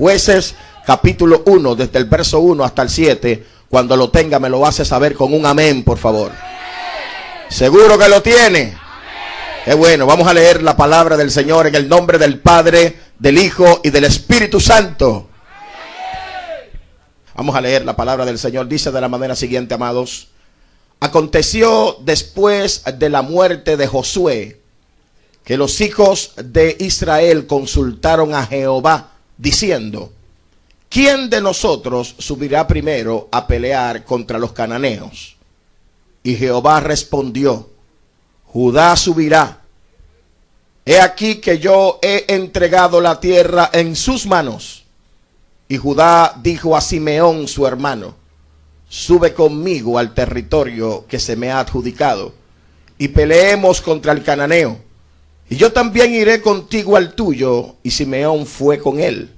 Jueces capítulo 1, desde el verso 1 hasta el 7. Cuando lo tenga me lo hace saber con un amén, por favor. ¿Seguro que lo tiene? Qué bueno, vamos a leer la palabra del Señor en el nombre del Padre, del Hijo y del Espíritu Santo. Vamos a leer la palabra del Señor. Dice de la manera siguiente, amados. Aconteció después de la muerte de Josué que los hijos de Israel consultaron a Jehová diciendo: ¿quién de nosotros subirá primero a pelear contra los cananeos? Y Jehová respondió: Judá subirá. He aquí que yo he entregado la tierra en sus manos. Y Judá dijo a Simeón su hermano: sube conmigo al territorio que se me ha adjudicado, y peleemos contra el cananeo. Y yo también iré contigo al tuyo. Y Simeón fue con él.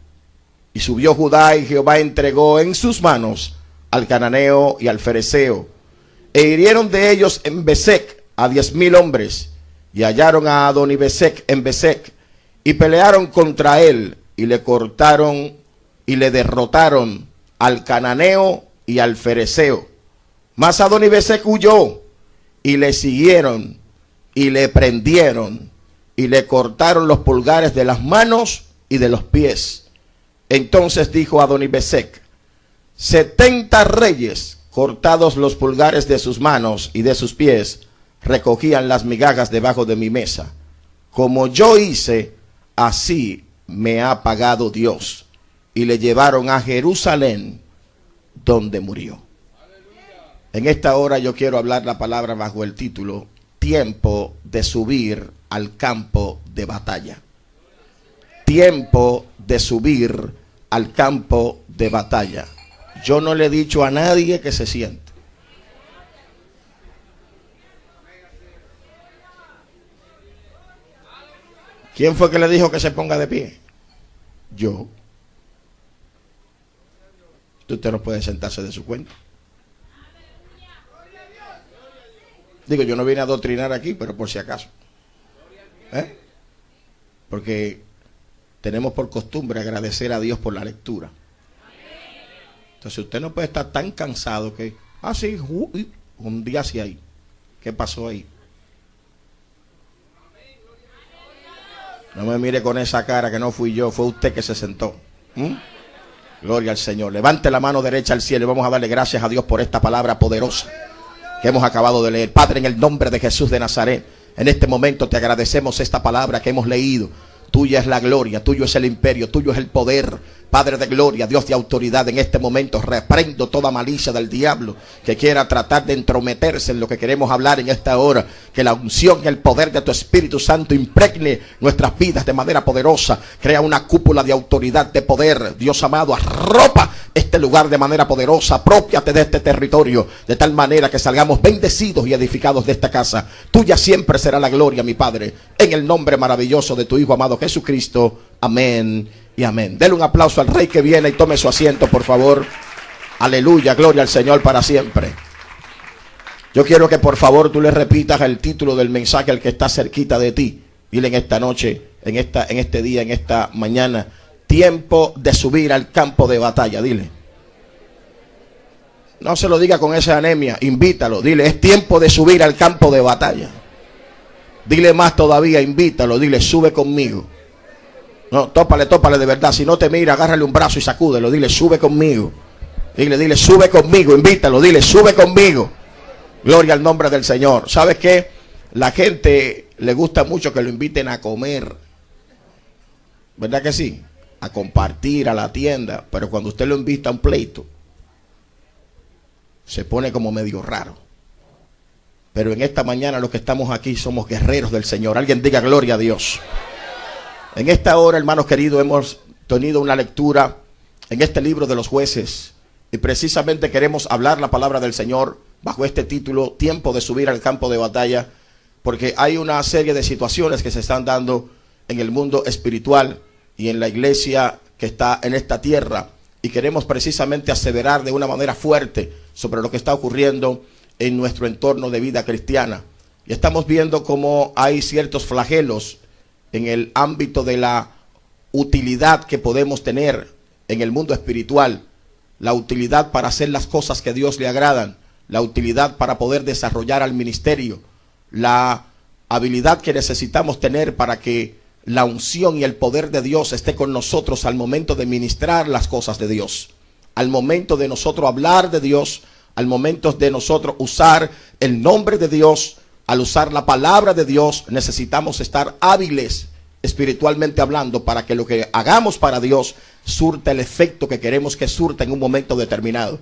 Y subió Judá, y Jehová entregó en sus manos al cananeo y al fereceo. E hirieron de ellos en Besec a 10,000 hombres, y hallaron a Adonibesec en Besec, y pelearon contra él, y le cortaron y le derrotaron al cananeo y al fereceo. Mas Adonibesec huyó, y le siguieron, y le prendieron, y le cortaron los pulgares de las manos y de los pies. Entonces dijo Adonibesec: 70 reyes, cortados los pulgares de sus manos y de sus pies, recogían las migajas debajo de mi mesa. Como yo hice, así me ha pagado Dios. Y le llevaron a Jerusalén, donde murió. En esta hora yo quiero hablar la palabra bajo el título: tiempo de subir al campo de batalla. Tiempo de subir al campo de batalla. Yo no le he dicho a nadie que se siente. ¿Quién fue que le dijo que se ponga de pie? Yo. Usted no puede sentarse de su cuenta. Digo, yo no vine a adoctrinar aquí, pero por si acaso. Porque tenemos por costumbre agradecer a Dios por la lectura. Entonces usted no puede estar tan cansado que, sí, un día sí ahí. ¿Qué pasó ahí? No me mire con esa cara que no fui yo, fue usted que se sentó. Gloria al Señor. Levante la mano derecha al cielo y vamos a darle gracias a Dios por esta palabra poderosa que hemos acabado de leer. Padre, en el nombre de Jesús de Nazaret, en este momento te agradecemos esta palabra que hemos leído. Tuya es la gloria, tuyo es el imperio, tuyo es el poder. Padre de gloria, Dios de autoridad, en este momento reprendo toda malicia del diablo que quiera tratar de entrometerse en lo que queremos hablar en esta hora. Que la unción y el poder de tu Espíritu Santo impregne nuestras vidas de manera poderosa. Crea una cúpula de autoridad, de poder. Dios amado, arropa este lugar de manera poderosa. Aprópiate de este territorio de tal manera que salgamos bendecidos y edificados de esta casa. Tuya siempre será la gloria, mi Padre, en el nombre maravilloso de tu Hijo amado Jesucristo. Amén y amén. Denle un aplauso al Rey que viene y tome su asiento, por favor. Aleluya, gloria al Señor para siempre. Yo quiero que por favor tú le repitas el título del mensaje al que está cerquita de ti. Dile en esta noche, en este día, en esta mañana: tiempo de subir al campo de batalla. Dile. No se lo diga con esa anemia, invítalo. Dile, es tiempo de subir al campo de batalla. Dile más todavía, invítalo. Dile, sube conmigo. No, tópale de verdad. Si no te mira, agárrale un brazo y sacúdelo. Dile, sube conmigo. Dile, sube conmigo. Invítalo. Dile, sube conmigo. Gloria al nombre del Señor. ¿Sabes qué? La gente le gusta mucho que lo inviten a comer. ¿Verdad que sí? A compartir, a la tienda. Pero cuando usted lo invita a un pleito, se pone como medio raro. Pero en esta mañana los que estamos aquí somos guerreros del Señor. Alguien diga gloria a Dios. En esta hora, hermanos queridos, hemos tenido una lectura en este libro de los Jueces. Y precisamente queremos hablar la palabra del Señor bajo este título: tiempo de subir al campo de batalla. Porque hay una serie de situaciones que se están dando en el mundo espiritual y en la iglesia que está en esta tierra. Y queremos precisamente aseverar de una manera fuerte sobre lo que está ocurriendo en nuestro entorno de vida cristiana. Y estamos viendo cómo hay ciertos flagelos en el ámbito de la utilidad que podemos tener en el mundo espiritual, la utilidad para hacer las cosas que a Dios le agradan, la utilidad para poder desarrollar al ministerio, la habilidad que necesitamos tener para que la unción y el poder de Dios esté con nosotros al momento de ministrar las cosas de Dios, al momento de nosotros hablar de Dios, al momento de nosotros usar el nombre de Dios. Al usar la palabra de Dios necesitamos estar hábiles espiritualmente hablando para que lo que hagamos para Dios surta el efecto que queremos que surta en un momento determinado.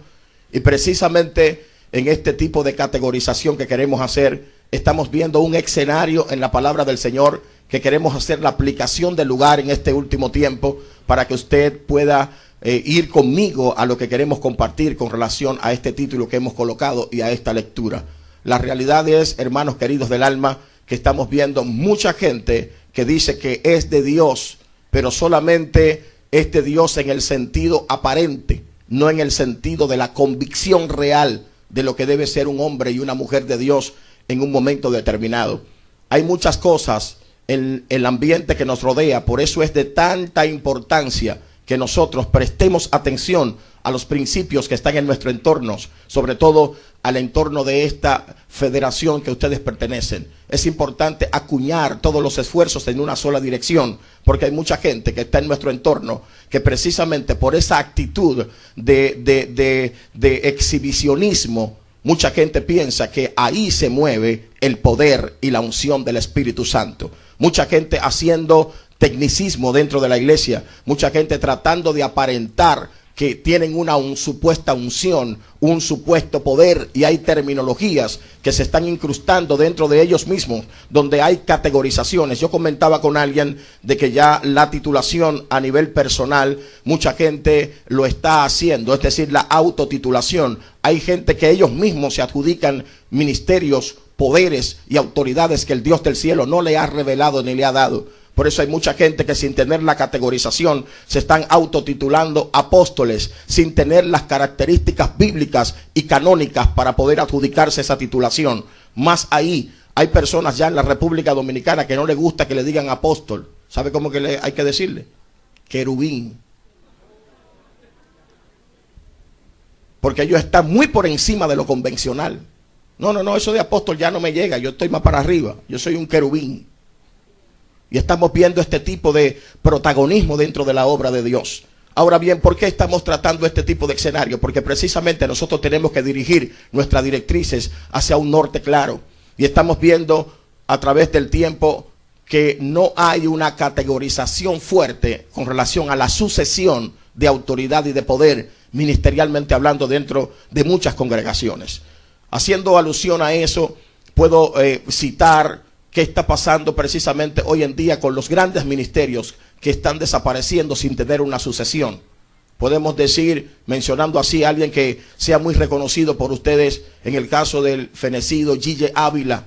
Y precisamente en este tipo de categorización que queremos hacer, estamos viendo un escenario en la palabra del Señor que queremos hacer la aplicación del lugar en este último tiempo para que usted pueda ir conmigo a lo que queremos compartir con relación a este título que hemos colocado y a esta lectura. La realidad es, hermanos queridos del alma, que estamos viendo mucha gente que dice que es de Dios, pero solamente es de Dios en el sentido aparente, no en el sentido de la convicción real de lo que debe ser un hombre y una mujer de Dios en un momento determinado. Hay muchas cosas en el ambiente que nos rodea, por eso es de tanta importancia que nosotros prestemos atención a los principios que están en nuestro entorno, sobre todo al entorno de esta federación que ustedes pertenecen. Es importante acuñar todos los esfuerzos en una sola dirección, porque hay mucha gente que está en nuestro entorno que precisamente por esa actitud de exhibicionismo, mucha gente piensa que ahí se mueve el poder y la unción del Espíritu Santo. Mucha gente haciendo tecnicismo dentro de la iglesia, mucha gente tratando de aparentar que tienen una supuesta unción, un supuesto poder, y hay terminologías que se están incrustando dentro de ellos mismos, donde hay categorizaciones. Yo comentaba con alguien de que ya la titulación a nivel personal, mucha gente lo está haciendo, es decir, la autotitulación. Hay gente que ellos mismos se adjudican ministerios, poderes y autoridades que el Dios del cielo no le ha revelado ni le ha dado. Por eso hay mucha gente que sin tener la categorización se están autotitulando apóstoles, sin tener las características bíblicas y canónicas para poder adjudicarse esa titulación. Más ahí, hay personas ya en la República Dominicana que no les gusta que le digan apóstol. ¿Sabe cómo que hay que decirle? Querubín. Porque ellos están muy por encima de lo convencional. No, eso de apóstol ya no me llega, yo estoy más para arriba, yo soy un querubín. Y estamos viendo este tipo de protagonismo dentro de la obra de Dios. Ahora bien, ¿por qué estamos tratando este tipo de escenario? Porque precisamente nosotros tenemos que dirigir nuestras directrices hacia un norte claro. Y estamos viendo a través del tiempo que no hay una categorización fuerte con relación a la sucesión de autoridad y de poder ministerialmente hablando dentro de muchas congregaciones. Haciendo alusión a eso, puedo citar qué está pasando precisamente hoy en día con los grandes ministerios que están desapareciendo sin tener una sucesión. Podemos decir, mencionando así a alguien que sea muy reconocido por ustedes, en el caso del fenecido Gille Ávila.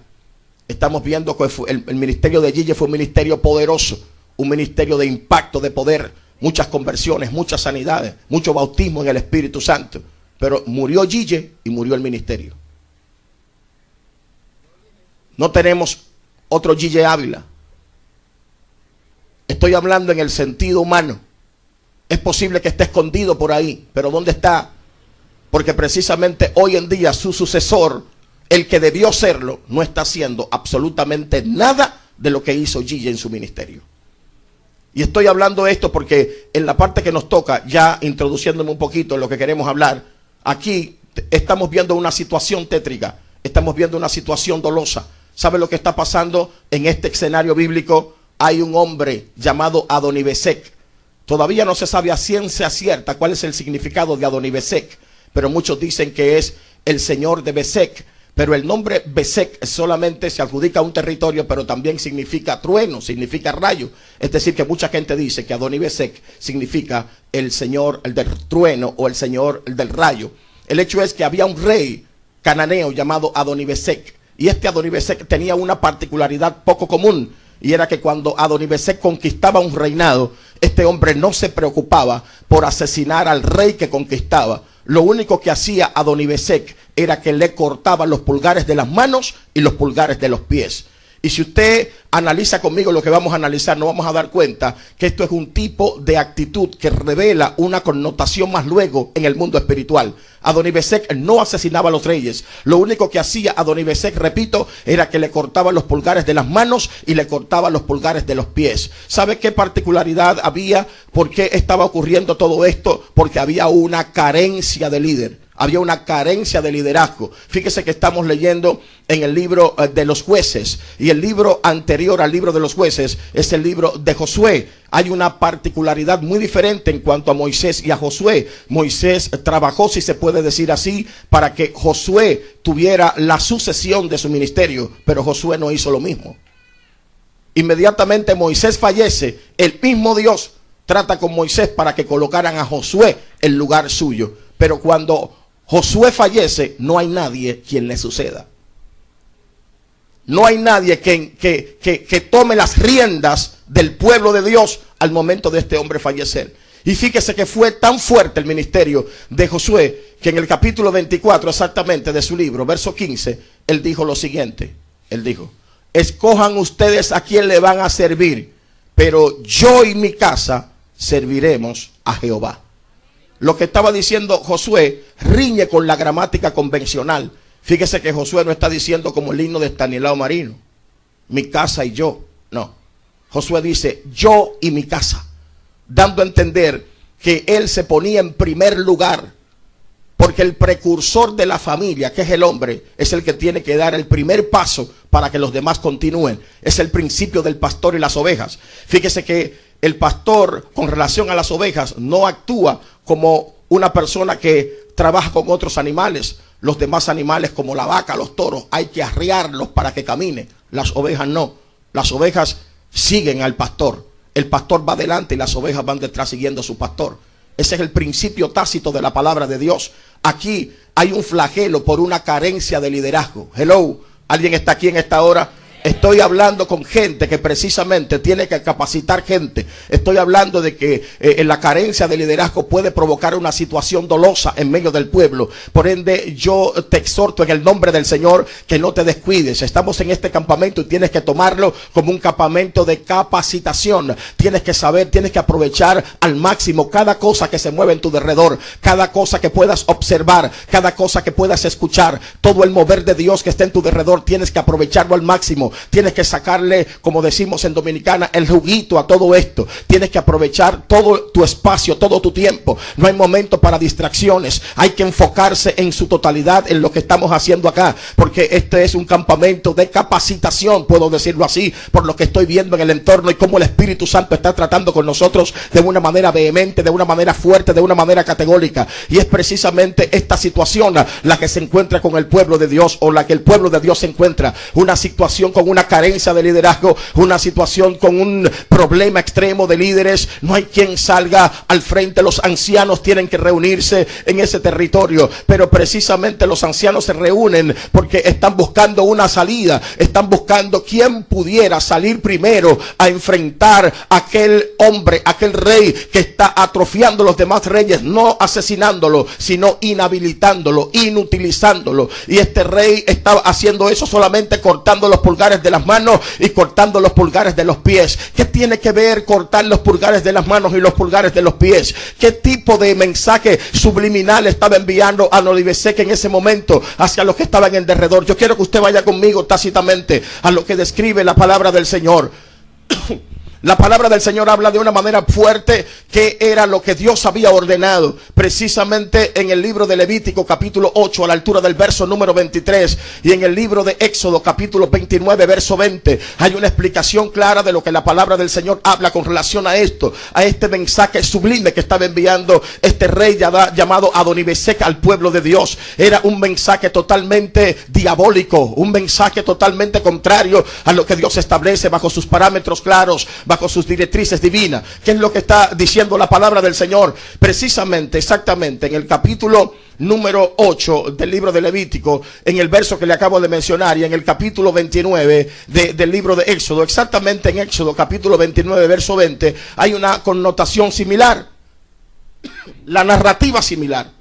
Estamos viendo que el ministerio de Gille fue un ministerio poderoso, un ministerio de impacto, de poder, muchas conversiones, muchas sanidades, mucho bautismo en el Espíritu Santo. Pero murió Gille y murió el ministerio. No tenemos otro Gille Ávila. Estoy hablando en el sentido humano. Es posible que esté escondido por ahí, pero ¿dónde está? Porque precisamente hoy en día su sucesor, el que debió serlo, no está haciendo absolutamente nada de lo que hizo Gille en su ministerio. Y estoy hablando esto porque en la parte que nos toca, ya introduciéndome un poquito en lo que queremos hablar, aquí estamos viendo una situación tétrica, estamos viendo una situación dolosa. ¿Sabe lo que está pasando en este escenario bíblico? Hay un hombre llamado Adonibesec. Todavía no se sabe a ciencia cierta cuál es el significado de Adonibesec, pero muchos dicen que es el señor de Besec. Pero el nombre Besec solamente se adjudica a un territorio, pero también significa trueno, significa rayo. Es decir, que mucha gente dice que Adonibesec significa el señor el del trueno o el señor el del rayo. El hecho es que había un rey cananeo llamado Adonibesec. Y este Adonibesec tenía una particularidad poco común, y era que cuando Adonibesec conquistaba un reinado, este hombre no se preocupaba por asesinar al rey que conquistaba. Lo único que hacía Adonibesec era que le cortaba los pulgares de las manos y los pulgares de los pies. Y si usted analiza conmigo lo que vamos a analizar, nos vamos a dar cuenta que esto es un tipo de actitud que revela una connotación más luego en el mundo espiritual. Adonibesec no asesinaba a los reyes. Lo único que hacía Adonibesec, repito, era que le cortaba los pulgares de las manos y le cortaba los pulgares de los pies. ¿Sabe qué particularidad había? ¿Por qué estaba ocurriendo todo esto? Porque había una carencia de líder. Había una carencia de liderazgo. Fíjese que estamos leyendo en el libro de los jueces, y el libro anterior al libro de los jueces es el libro de Josué. Hay una particularidad muy diferente en cuanto a Moisés y a Josué. Moisés trabajó, si se puede decir así, para que Josué tuviera la sucesión de su ministerio, pero Josué no hizo lo mismo. Inmediatamente Moisés fallece, el mismo Dios trata con Moisés para que colocaran a Josué en lugar suyo. Pero cuando Josué fallece, no hay nadie quien le suceda. No hay nadie que tome las riendas del pueblo de Dios al momento de este hombre fallecer. Y fíjese que fue tan fuerte el ministerio de Josué que en el capítulo 24 exactamente de su libro, verso 15, él dijo lo siguiente. Él dijo: escojan ustedes a quién le van a servir, pero yo y mi casa serviremos a Jehová. Lo que estaba diciendo Josué riñe con la gramática convencional. Fíjese que Josué no está diciendo como el himno de Estanislao Marino, mi casa y yo. No, Josué dice yo y mi casa, dando a entender que él se ponía en primer lugar, porque el precursor de la familia, que es el hombre, es el que tiene que dar el primer paso para que los demás continúen. Es el principio del pastor y las ovejas. Fíjese que el pastor, con relación a las ovejas, no actúa como una persona que trabaja con otros animales. Los demás animales, como la vaca, los toros, hay que arriarlos para que camine. Las ovejas no. Las ovejas siguen al pastor. El pastor va adelante y las ovejas van detrás siguiendo a su pastor. Ese es el principio tácito de la palabra de Dios. Aquí hay un flagelo por una carencia de liderazgo. Hello, ¿alguien está aquí en esta hora? Estoy hablando con gente que precisamente tiene que capacitar gente. Estoy hablando de que la carencia de liderazgo puede provocar una situación dolosa en medio del pueblo. Por ende, yo te exhorto en el nombre del Señor que no te descuides. Estamos en este campamento y tienes que tomarlo como un campamento de capacitación. Tienes que saber, tienes que aprovechar al máximo cada cosa que se mueve en tu derredor, cada cosa que puedas observar, cada cosa que puedas escuchar, todo el mover de Dios que está en tu derredor, tienes que aprovecharlo al máximo. Tienes que sacarle, como decimos en Dominicana, el juguito a todo esto. Tienes que aprovechar todo tu espacio, todo tu tiempo. No hay momento para distracciones. Hay que enfocarse en su totalidad en lo que estamos haciendo acá, porque este es un campamento de capacitación, puedo decirlo así, por lo que estoy viendo en el entorno y cómo el Espíritu Santo está tratando con nosotros de una manera vehemente, de una manera fuerte, de una manera categórica. Y es precisamente esta situación la que se encuentra con el pueblo de Dios, o la que el pueblo de Dios se encuentra. Una situación con una carencia de liderazgo, una situación con un problema extremo de líderes. No hay quien salga al frente. Los ancianos tienen que reunirse en ese territorio, pero precisamente los ancianos se reúnen porque están buscando una salida, están buscando quién pudiera salir primero a enfrentar a aquel hombre, aquel rey que está atrofiando a los demás reyes, no asesinándolo, sino inhabilitándolo, inutilizándolo. Y este rey estaba haciendo eso solamente cortando los pulgares de las manos y cortando los pulgares de los pies. ¿Qué tiene que ver cortar los pulgares de las manos y los pulgares de los pies? ¿Qué tipo de mensaje subliminal estaba enviando Adonibesec en ese momento hacia los que estaban en derredor? Yo quiero que usted vaya conmigo tácitamente a lo que describe la palabra del Señor. La palabra del Señor habla de una manera fuerte que era lo que Dios había ordenado. Precisamente en el libro de Levítico capítulo 8 a la altura del verso número 23 y en el libro de Éxodo capítulo 29 verso 20 hay una explicación clara de lo que la palabra del Señor habla con relación a esto, a este mensaje sublime que estaba enviando este rey llamado Adonibesec al pueblo de Dios. Era un mensaje totalmente diabólico, un mensaje totalmente contrario a lo que Dios establece bajo sus parámetros claros, bajo sus directrices divinas. ¿Qué es lo que está diciendo la palabra del Señor? Precisamente, exactamente, en el capítulo número 8 del libro de Levítico, en el verso que le acabo de mencionar, y en el capítulo 29 del libro de Éxodo, exactamente en Éxodo capítulo 29 verso 20, hay una connotación similar. La narrativa similar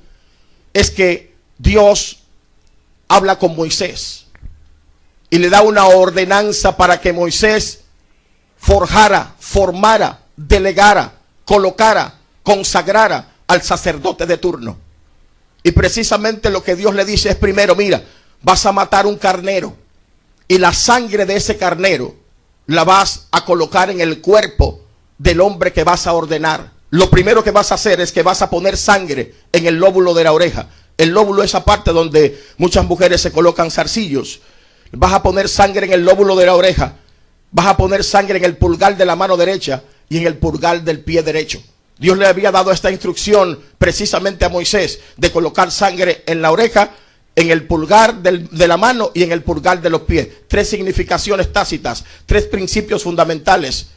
es que Dios habla con Moisés y le da una ordenanza para que Moisés forjara, formara, delegara, colocara, consagrara al sacerdote de turno. Y precisamente lo que Dios le dice es: primero, mira, vas a matar un carnero y la sangre de ese carnero la vas a colocar en el cuerpo del hombre que vas a ordenar. Lo primero que vas a hacer es que vas a poner sangre en el lóbulo de la oreja. El lóbulo es esa parte donde muchas mujeres se colocan zarcillos. Vas a poner sangre en el lóbulo de la oreja. Vas a poner sangre en el pulgar de la mano derecha y en el pulgar del pie derecho. Dios le había dado esta instrucción precisamente a Moisés de colocar sangre en la oreja, en el pulgar de la mano y en el pulgar de los pies. 3 significaciones tácitas, 3 principios fundamentales: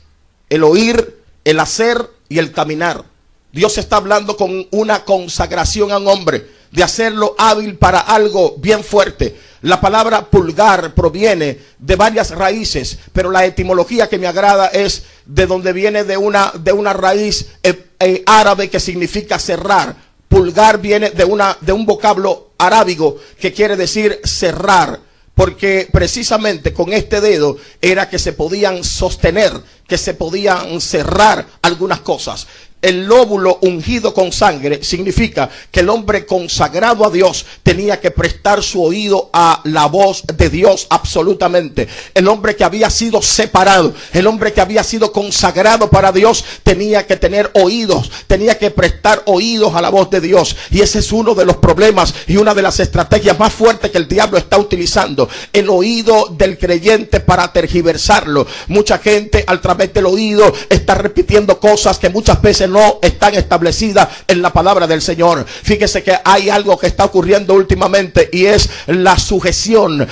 el oír, el hacer y el caminar. Dios está hablando con una consagración a un hombre, de hacerlo hábil para algo bien fuerte. La palabra pulgar proviene de varias raíces, pero la etimología que me agrada es de donde viene de una raíz árabe que significa cerrar. Pulgar viene de un vocablo arábigo que quiere decir cerrar, porque precisamente con este dedo era que se podían sostener, que se podían cerrar algunas cosas. El lóbulo ungido con sangre significa que el hombre consagrado a Dios tenía que prestar su oído a la voz de Dios absolutamente. El hombre que había sido separado, el hombre que había sido consagrado para Dios, tenía que tener oídos, tenía que prestar oídos a la voz de Dios. Y ese es uno de los problemas y una de las estrategias más fuertes que el diablo está utilizando: el oído del creyente para tergiversarlo. Mucha gente a través del oído está repitiendo cosas que muchas veces no están establecidas en la palabra del Señor. Fíjese que hay algo que está ocurriendo últimamente y es la sujeción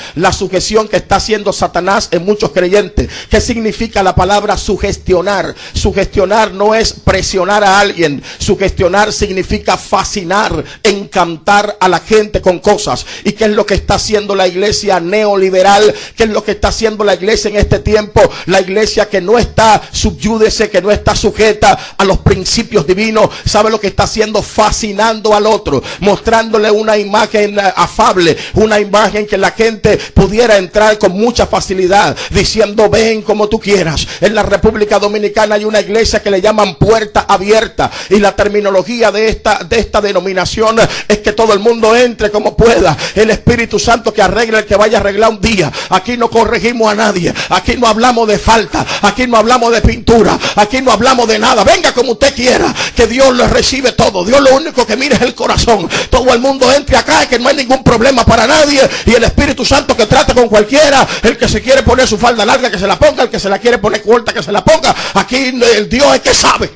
que está haciendo Satanás en muchos creyentes. ¿Qué significa la palabra sugestionar? Sugestionar no es presionar a alguien. Sugestionar significa fascinar, encantar a la gente con cosas. ¿Y qué es lo que está haciendo la iglesia neoliberal? ¿Qué es lo que está haciendo la iglesia en este tiempo? La iglesia que no está subyúdese, que no está sujeta a los principios divinos. ¿Sabe lo que está haciendo? Fascinando al otro, mostrándole una imagen afable, una imagen que la gente pudiera entrar con mucha facilidad, diciendo: ven como tú quieras. En la República Dominicana hay una iglesia que le llaman Puerta Abierta, y la terminología de esta denominación es que todo el mundo entre como pueda. El Espíritu Santo que arregle el que vaya a arreglar un día. Aquí no corregimos a nadie, aquí no hablamos de falta, aquí no hablamos de pintura, aquí no hablamos de nada. Venga como usted quiera, que Dios le recibe todo. Dios lo único que mira es el corazón. Todo el mundo entre acá, que no hay ningún problema para nadie, y el Espíritu Santo que trata con cualquiera. El que se quiere poner su falda larga, que se la ponga; el que se la quiere poner corta, que se la ponga. Aquí el Dios es que sabe.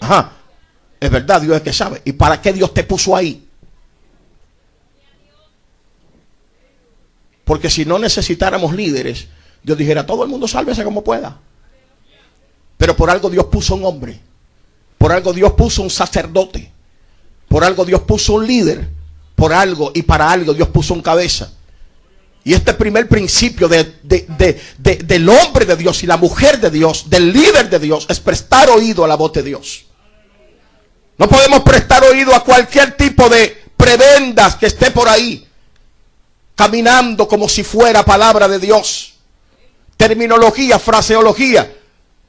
Ajá, es verdad, Dios es que sabe. ¿Y para qué Dios te puso ahí? Porque si no necesitáramos líderes, Dios dijera: todo el mundo sálvese como pueda. Pero por algo Dios puso un hombre, por algo Dios puso un sacerdote, por algo Dios puso un líder, por algo y para algo Dios puso un cabeza. Y este primer principio del hombre de Dios y la mujer de Dios, del líder de Dios, es prestar oído a la voz de Dios. No podemos prestar oído a cualquier tipo de prebendas que esté por ahí, caminando como si fuera palabra de Dios. Terminología, fraseología.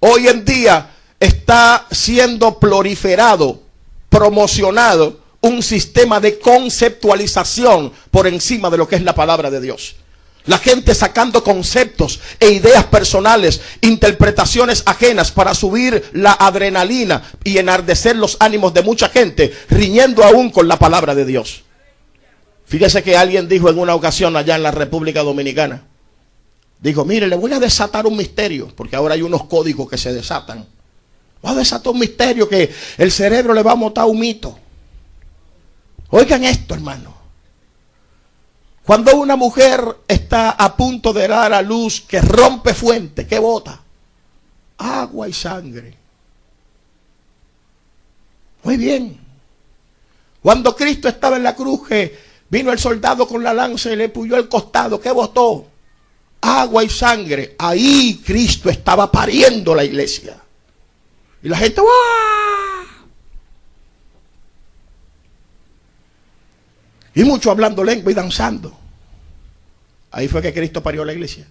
Hoy en día está siendo proliferado, promocionado un sistema de conceptualización por encima de lo que es la palabra de Dios. La gente sacando conceptos e ideas personales, interpretaciones ajenas para subir la adrenalina y enardecer los ánimos de mucha gente, riñendo aún con la palabra de Dios. Fíjese que alguien dijo en una ocasión allá en la República Dominicana, dijo: mire, le voy a desatar un misterio, porque ahora hay unos códigos que se desatan. Voy a desatar un misterio que el cerebro le va a montar un mito. Oigan esto, hermano. Cuando una mujer está a punto de dar a luz, que rompe fuente, ¿qué bota? Agua y sangre. Muy bien. Cuando Cristo estaba en la cruz, que vino el soldado con la lanza y le puyó el costado, ¿qué botó? Agua y sangre. Ahí Cristo estaba pariendo la iglesia. Y la gente, ¡guau! Y muchos hablando lengua y danzando. Ahí fue que Cristo parió la iglesia.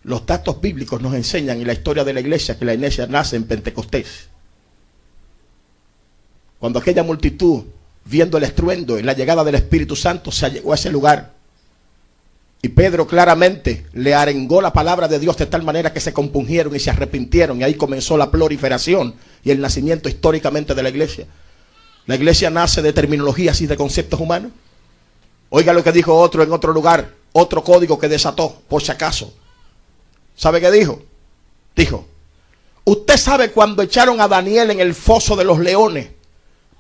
Los datos bíblicos nos enseñan en la historia de la iglesia que la iglesia nace en Pentecostés. Cuando aquella multitud, viendo el estruendo y la llegada del Espíritu Santo, se llegó a ese lugar. Y Pedro claramente le arengó la palabra de Dios de tal manera que se compungieron y se arrepintieron. Y ahí comenzó la proliferación y el nacimiento históricamente de la iglesia. La iglesia nace de terminologías y de conceptos humanos. Oiga lo que dijo otro en otro lugar, otro código que desató, por si acaso. ¿Sabe qué dijo? Dijo, usted sabe cuando echaron a Daniel en el foso de los leones,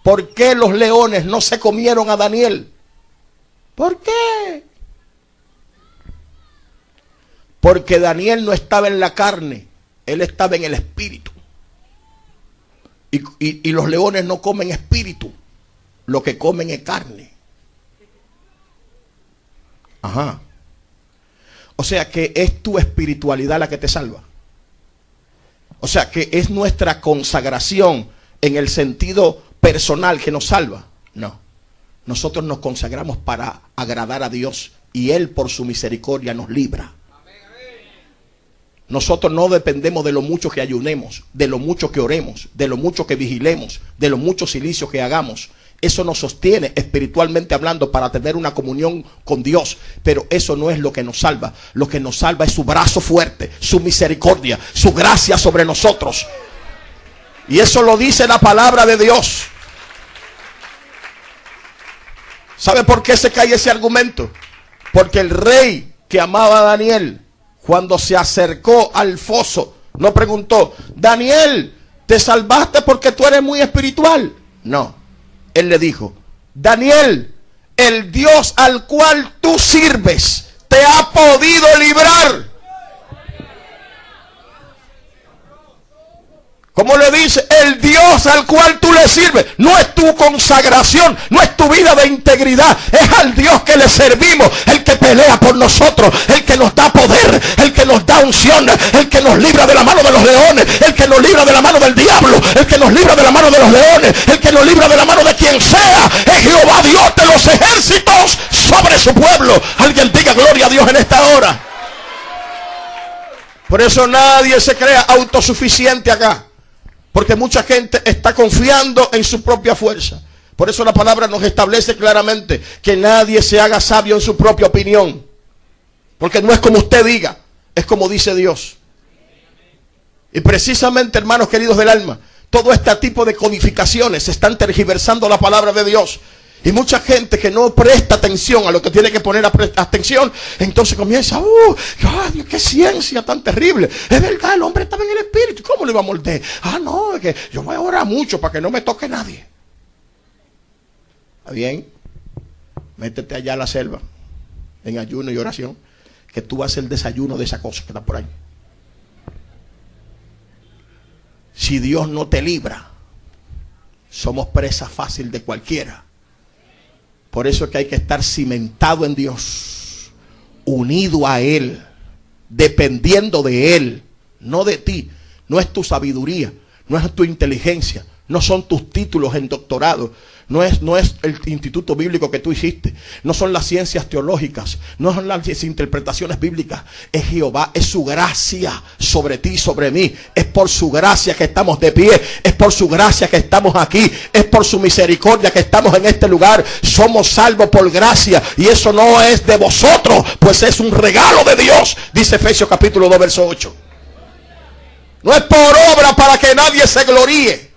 ¿por qué los leones no se comieron a Daniel? ¿Por qué? Porque Daniel no estaba en la carne, él estaba en el espíritu. Y los leones no comen espíritu, lo que comen es carne. Ajá. O sea que es tu espiritualidad la que te salva. O sea que es nuestra consagración en el sentido personal que nos salva. No. Nosotros nos consagramos para agradar a Dios y Él por su misericordia nos libra. Nosotros no dependemos de lo mucho que ayunemos, de lo mucho que oremos, de lo mucho que vigilemos, de lo mucho silicio que hagamos. Eso nos sostiene espiritualmente hablando para tener una comunión con Dios. Pero eso no es lo que nos salva. Lo que nos salva es su brazo fuerte, su misericordia, su gracia sobre nosotros. Y eso lo dice la palabra de Dios. ¿Sabe por qué se cae ese argumento? Porque el rey que amaba a Daniel, cuando se acercó al foso, no preguntó, Daniel, ¿te salvaste porque tú eres muy espiritual? No. Él le dijo, Daniel, el Dios al cual tú sirves te ha podido librar. ¿Cómo le dice? El Dios al cual tú le sirves. No es tu consagración, no es tu vida de integridad. Es al Dios que le servimos, el que pelea por nosotros, el que nos da poder, el que nos da unción, el que nos libra de la mano de los leones, el que nos libra de la mano del diablo, el que nos libra de la mano de los leones, el que nos libra de la mano de quien sea. Es Jehová Dios de los ejércitos sobre su pueblo. Alguien diga gloria a Dios en esta hora. Por eso nadie se crea autosuficiente acá. Porque mucha gente está confiando en su propia fuerza. Por eso la palabra nos establece claramente que nadie se haga sabio en su propia opinión. Porque no es como usted diga, es como dice Dios. Y precisamente, hermanos queridos del alma, todo este tipo de codificaciones están tergiversando la palabra de Dios. Y mucha gente que no presta atención a lo que tiene que poner atención, entonces comienza, Dios, qué ciencia tan terrible. Es verdad, el hombre estaba en el espíritu, ¿cómo lo iba a morder? No, es que yo voy a orar mucho para que no me toque nadie. ¿Está bien? Métete allá a la selva, en ayuno y oración, que tú vas a hacer el desayuno de esa cosa que está por ahí. Si Dios no te libra, somos presa fácil de cualquiera. Por eso es que hay que estar cimentado en Dios, unido a Él, dependiendo de Él, no de ti. No es tu sabiduría, no es tu inteligencia, no son tus títulos en doctorado, no es el instituto bíblico que tú hiciste, no son las ciencias teológicas, no son las interpretaciones bíblicas. Es Jehová, es su gracia sobre ti y sobre mí. Es por su gracia que estamos de pie, es por su gracia que estamos aquí, es por su misericordia que estamos en este lugar. Somos salvos por gracia y eso no es de vosotros, pues es un regalo de Dios, dice Efesios capítulo 2 verso 8. No es por obra para que nadie se gloríe.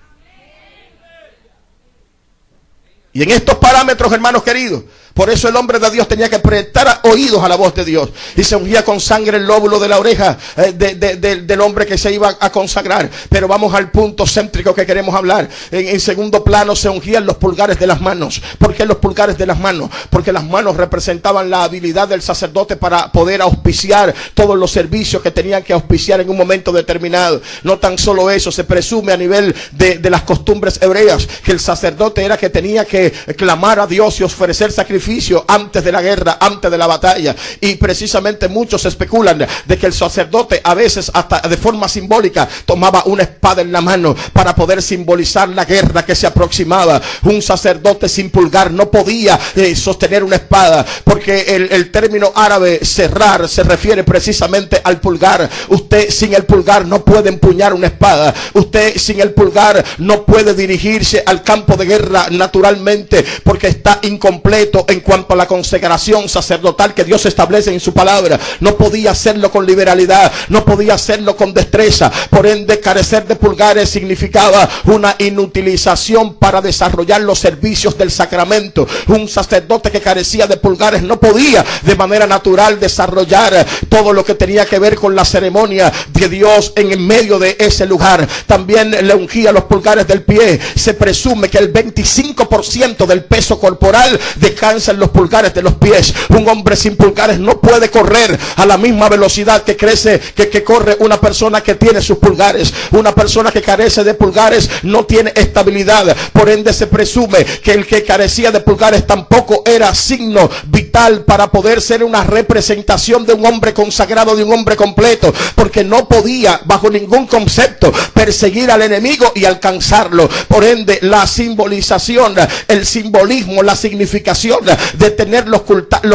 Y en estos parámetros, hermanos queridos, por eso el hombre de Dios tenía que prestar oídos a la voz de Dios. Y se ungía con sangre el lóbulo de la oreja del hombre que se iba a consagrar. Pero vamos al punto céntrico que queremos hablar. En segundo plano se ungían los pulgares de las manos. ¿Por qué los pulgares de las manos? Porque las manos representaban la habilidad del sacerdote para poder auspiciar todos los servicios que tenían que auspiciar en un momento determinado. No tan solo eso, se presume a nivel de las costumbres hebreas que el sacerdote era que tenía que clamar a Dios y ofrecer sacrificios sacrificio antes de la guerra, antes de la batalla. Y precisamente muchos especulan de que el sacerdote a veces hasta de forma simbólica tomaba una espada en la mano para poder simbolizar la guerra que se aproximaba. Un sacerdote sin pulgar no podía sostener una espada, porque el término árabe cerrar se refiere precisamente al pulgar. Usted sin el pulgar no puede empuñar una espada. Usted sin el pulgar no puede dirigirse al campo de guerra naturalmente, porque está incompleto en cuanto a la consagración sacerdotal que Dios establece en su palabra. No podía hacerlo con liberalidad, no podía hacerlo con destreza. Por ende, carecer de pulgares significaba una inutilización para desarrollar los servicios del sacramento. Un sacerdote que carecía de pulgares no podía de manera natural desarrollar todo lo que tenía que ver con la ceremonia de Dios en medio de ese lugar. También le ungía los pulgares del pie. Se presume que el 25% del peso corporal descansa en los pulgares de los pies. Un hombre sin pulgares no puede correr a la misma velocidad que corre una persona que tiene sus pulgares. Una persona que carece de pulgares no tiene estabilidad. Por ende, se presume que el que carecía de pulgares tampoco era signo vital para poder ser una representación de un hombre consagrado, de un hombre completo, porque no podía bajo ningún concepto perseguir al enemigo y alcanzarlo. Por ende, la simbolización, el simbolismo, la significación de tener los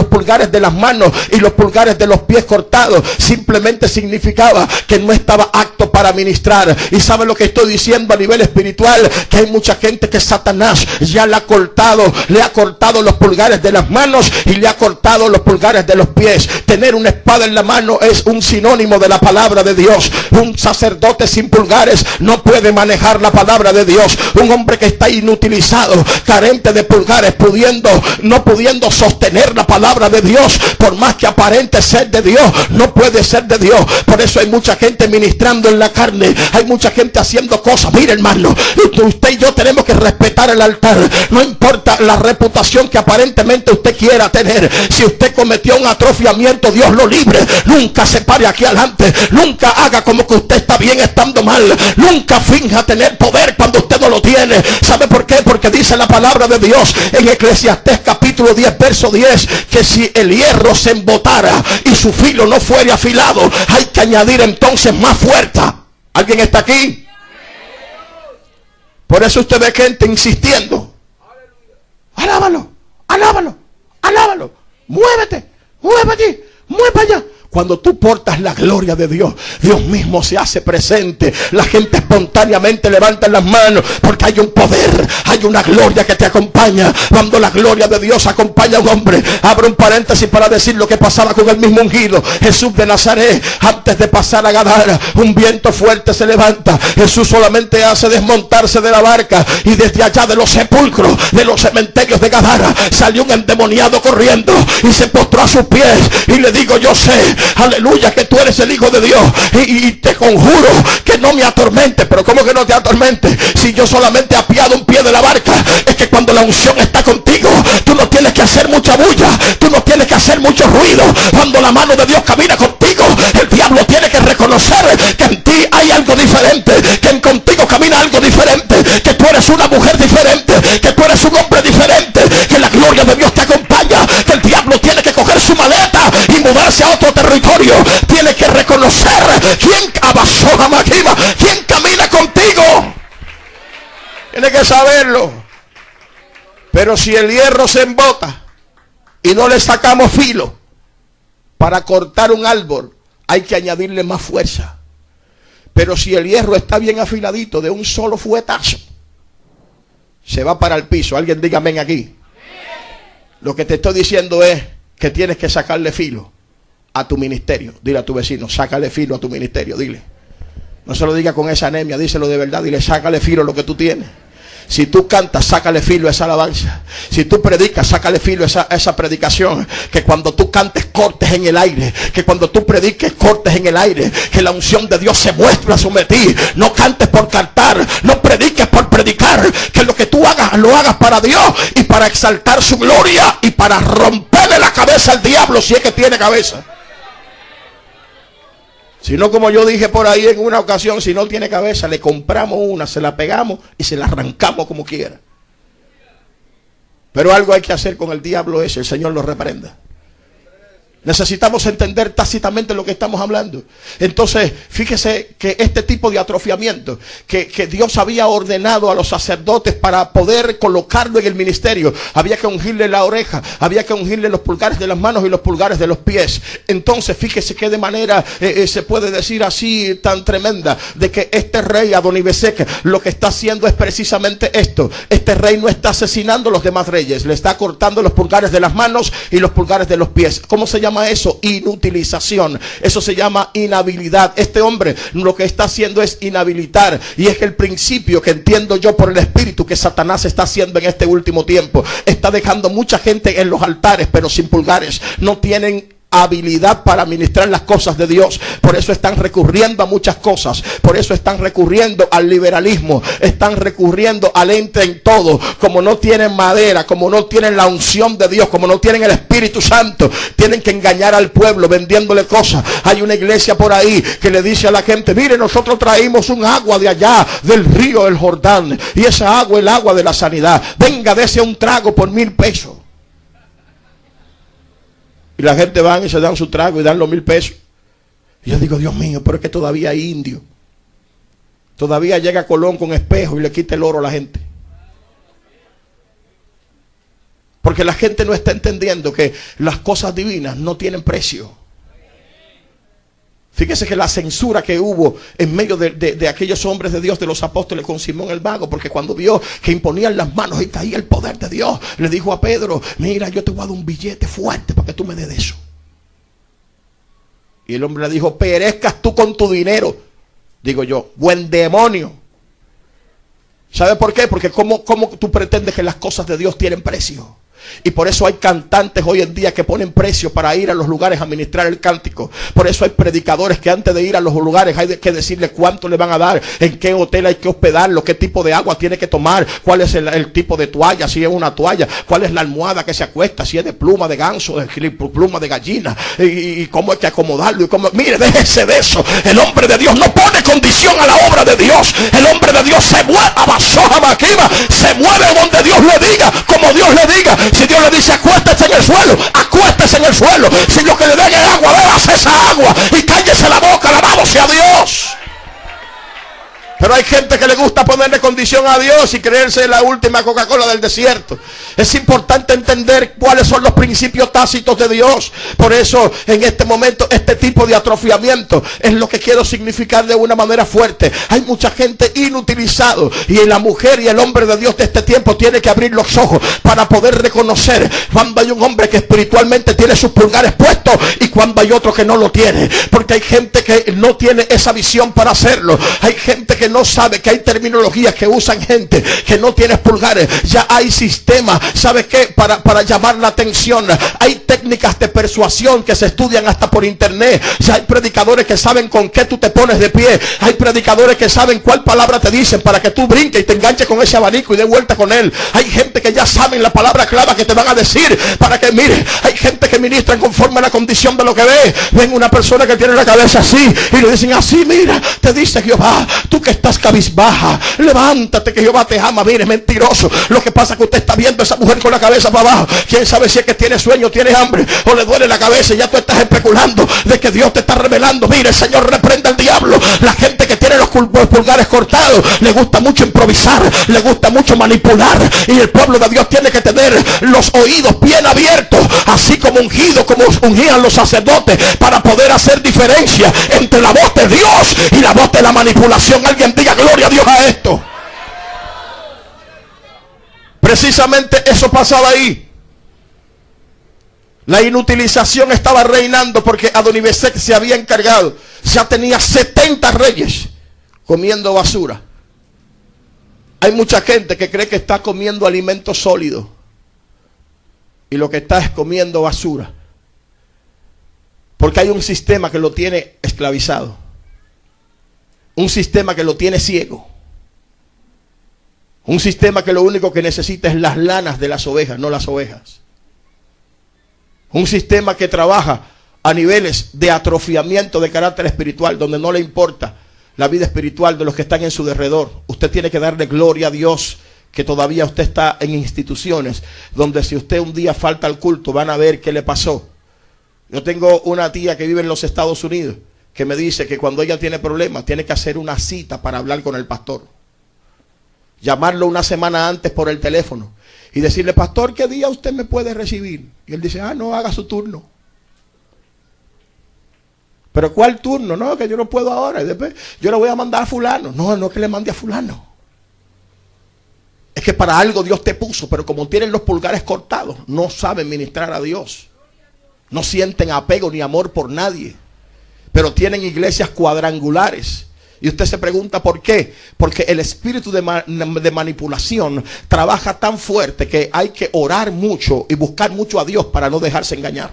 pulgares de las manos y los pulgares de los pies cortados simplemente significaba que no estaba apto para ministrar. Y sabe lo que estoy diciendo a nivel espiritual, que hay mucha gente que Satanás ya le ha cortado los pulgares de las manos y le ha cortado los pulgares de los pies. Tener una espada en la mano es un sinónimo de la palabra de Dios. Un sacerdote sin pulgares no puede manejar la palabra de Dios. Un hombre que está inutilizado, carente de pulgares, no pudiendo sostener la palabra de Dios, por más que aparente ser de Dios, no puede ser de Dios. Por eso hay mucha gente ministrando en la carne, hay mucha gente haciendo cosas. Mire, hermano, usted y yo tenemos que respetar el altar. No importa la reputación que aparentemente usted quiera tener. Si usted cometió un atrofiamiento, Dios lo libre. Nunca se pare aquí adelante, nunca haga como que usted está bien estando mal, nunca finja tener poder cuando usted no lo tiene. ¿Sabe por qué? Porque dice la palabra de Dios en Eclesiastés capítulo 10 verso 10, que si el hierro se embotara y su filo no fuere afilado, hay que añadir entonces más fuerza. ¿Alguien está aquí? Por eso usted ve gente insistiendo. Alábalo, alábalo, alábalo. Muévete, muévete, mueve allá. Cuando tú portas la gloria de Dios, Dios mismo se hace presente. La gente espontáneamente levanta las manos, porque hay un poder, hay una gloria que te acompaña. Cuando la gloria de Dios acompaña a un hombre, abro un paréntesis para decir lo que pasaba con el mismo ungido Jesús de Nazaret. Antes de pasar a Gadara, un viento fuerte se levanta. Jesús solamente hace desmontarse de la barca, y desde allá de los sepulcros, de los cementerios de Gadara, salió un endemoniado corriendo y se postró a sus pies y le digo: yo sé, aleluya, que tú eres el Hijo de Dios, y te conjuro que no me atormente. Pero ¿cómo que no te atormente? Si yo solamente he apiado un pie de la barca. Es que cuando la unción está contigo, tú no tienes que hacer mucha bulla, tú no tienes que hacer mucho ruido. Cuando la mano de Dios camina contigo, el diablo tiene que reconocer que en ti hay algo diferente, que en contigo camina algo diferente, que tú eres una mujer diferente, que tú eres un hombre diferente, que la gloria de Dios te acompaña, que el diablo tiene que coger su maleta y mudarse a otro territorio. Tiene que reconocer quién abasó a Maquima, quién camina contigo. Tiene que saberlo. Pero si el hierro se embota y no le sacamos filo, para cortar un árbol hay que añadirle más fuerza. Pero si el hierro está bien afiladito, de un solo fuetazo se va para el piso. Alguien diga amén aquí. Lo que te estoy diciendo es que tienes que sacarle filo a tu ministerio. Dile a tu vecino: sácale filo a tu ministerio. Dile, no se lo diga con esa anemia, díselo de verdad. Dile: sácale filo a lo que tú tienes. Si tú cantas, sácale filo a esa alabanza. Si tú predicas, sácale filo a esa predicación. Que cuando tú cantes, cortes en el aire. Que cuando tú prediques, cortes en el aire. Que la unción de Dios se muestra sobre ti. No cantes por cantar, no prediques por predicar. Que lo que tú hagas, lo hagas para Dios y para exaltar su gloria y para romperle la cabeza al diablo, si es que tiene cabeza. Si no, como yo dije por ahí en una ocasión, si no tiene cabeza, le compramos una, se la pegamos y se la arrancamos como quiera. Pero algo hay que hacer con el diablo ese, el Señor lo reprenda. Necesitamos entender tácitamente lo que estamos hablando. Entonces, fíjese que este tipo de atrofiamiento que Dios había ordenado a los sacerdotes para poder colocarlo en el ministerio, había que ungirle la oreja, había que ungirle los pulgares de las manos y los pulgares de los pies. Entonces, fíjese que de manera se puede decir así tan tremenda, de que este rey Adonibesec lo que está haciendo es precisamente esto. Este rey no está asesinando a los demás reyes, le está cortando los pulgares de las manos y los pulgares de los pies. ¿Cómo se llama eso? Inutilización. Eso se llama inhabilidad. Este hombre lo que está haciendo es inhabilitar, y es el principio que entiendo yo por el Espíritu que Satanás está haciendo en este último tiempo. Está dejando mucha gente en los altares pero sin pulgares. No tienen habilidad para administrar las cosas de Dios. Por eso están recurriendo a muchas cosas. Por eso están recurriendo al liberalismo. Están recurriendo al ente en todo. Como no tienen madera, como no tienen la unción de Dios, como no tienen el Espíritu Santo, tienen que engañar al pueblo vendiéndole cosas. Hay una iglesia por ahí que le dice a la gente: mire, nosotros traímos un agua de allá del río del Jordán, y esa agua es el agua de la sanidad. Venga, dese un trago por $1000. Y la gente van y se dan su trago y dan los $1000. Y yo digo: Dios mío, pero es que todavía hay indio. Todavía llega Colón con espejo y le quita el oro a la gente. Porque la gente no está entendiendo que las cosas divinas no tienen precio. Fíjese que la censura que hubo en medio de aquellos hombres de Dios, de los apóstoles, con Simón el Mago, porque cuando vio que imponían las manos y caía el poder de Dios, le dijo a Pedro: mira, yo te voy a dar un billete fuerte para que tú me des de eso. Y el hombre le dijo: perezcas tú con tu dinero. Digo yo, buen demonio. ¿Sabe por qué? Porque ¿cómo tú pretendes que las cosas de Dios tienen precio? Y por eso hay cantantes hoy en día que ponen precio para ir a los lugares a ministrar el cántico. Por eso hay predicadores que antes de ir a los lugares hay que decirle cuánto le van a dar, en qué hotel hay que hospedarlo, qué tipo de agua tiene que tomar, cuál es el tipo de toalla, si es una toalla, cuál es la almohada que se acuesta, si es de pluma de ganso, de pluma de gallina, y cómo hay que acomodarlo. Y cómo... Mire, déjese de eso. El hombre de Dios no pone condición a la obra de Dios. El hombre de Dios se mueve se mueve donde Dios le diga, como Dios le diga. Si Dios le dice acuéstese en el suelo, acuéstese en el suelo. Si lo que le den es agua, bébase esa agua y cállese la boca, alabado sea Dios. Pero hay gente que le gusta ponerle condición a Dios y creerse la última Coca-Cola del desierto. Es importante entender cuáles son los principios tácitos de Dios. Por eso en este momento este tipo de atrofiamiento es lo que quiero significar de una manera fuerte. Hay mucha gente inutilizado, y la mujer y el hombre de Dios de este tiempo tiene que abrir los ojos para poder reconocer cuando hay un hombre que espiritualmente tiene sus pulgares puestos y cuando hay otro que no lo tiene. Porque hay gente que no tiene esa visión para hacerlo. Hay gente que no sabe que hay terminologías que usan gente que no tiene pulgares. Ya hay sistemas, ¿sabes qué? Para llamar la atención. Hay técnicas de persuasión que se estudian hasta por internet. Ya hay predicadores que saben con qué tú te pones de pie. Hay predicadores que saben cuál palabra te dicen para que tú brinques y te enganches con ese abanico y de vuelta con él. Hay gente que ya saben la palabra clave que te van a decir para que mire. Hay gente que ministran conforme a la condición de lo que ve. Ven una persona que tiene la cabeza así y le dicen así: mira, te dice Jehová, tú que estás cabizbaja, levántate que Jehová te ama. Mire, mentiroso. Lo que pasa es que usted está viendo a esa mujer con la cabeza para abajo. Quién sabe si es que tiene sueño, tiene hambre o le duele la cabeza, y ya tú estás especulando de que Dios te está revelando. Mire, el Señor reprenda al diablo. La gente que tiene los pulgares cortados le gusta mucho improvisar, le gusta mucho manipular, y el pueblo de Dios tiene que tener los oídos bien abiertos, así como ungidos, como ungían los sacerdotes, para poder hacer diferencia entre la voz de Dios y la voz de la manipulación. Alguien diga gloria a Dios a esto. Precisamente eso pasaba ahí. La inutilización estaba reinando porque Adonibesec se había encargado. Ya tenía 70 reyes comiendo basura. Hay mucha gente que cree que está comiendo alimento sólido y lo que está es comiendo basura, porque hay un sistema que lo tiene esclavizado, un sistema que lo tiene ciego, un sistema que lo único que necesita es las lanas de las ovejas, no las ovejas. Un sistema que trabaja a niveles de atrofiamiento de carácter espiritual, donde no le importa la vida espiritual de los que están en su derredor. Usted tiene que darle gloria a Dios que todavía usted está en instituciones donde si usted un día falta al culto van a ver qué le pasó. Yo tengo una tía que vive en los Estados Unidos que me dice que cuando ella tiene problemas tiene que hacer una cita para hablar con el pastor. Llamarlo una semana antes por el teléfono y decirle: pastor, ¿qué día usted me puede recibir? Y él dice: no, haga su turno. ¿Pero cuál turno? No, que yo no puedo ahora. Y después yo le voy a mandar a fulano. No, no es que le mande a fulano. Es que para algo Dios te puso, pero como tienen los pulgares cortados, no saben ministrar a Dios. No sienten apego ni amor por nadie. Pero tienen iglesias cuadrangulares. Y usted se pregunta por qué. Porque el espíritu de manipulación trabaja tan fuerte que hay que orar mucho y buscar mucho a Dios para no dejarse engañar.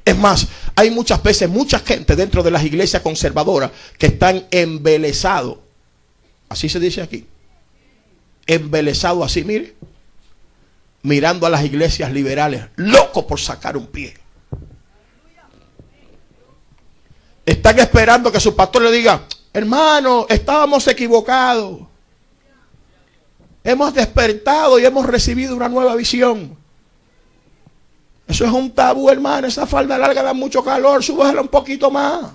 Es más, hay muchas veces mucha gente dentro de las iglesias conservadoras que están embelesados. Así se dice aquí. Embelesado así, mire. Mirando a las iglesias liberales. Loco por sacar un pie. Están esperando que su pastor le diga: hermano, estábamos equivocados. Hemos despertado y hemos recibido una nueva visión. Eso es un tabú, hermano. Esa falda larga da mucho calor. Súbela un poquito más.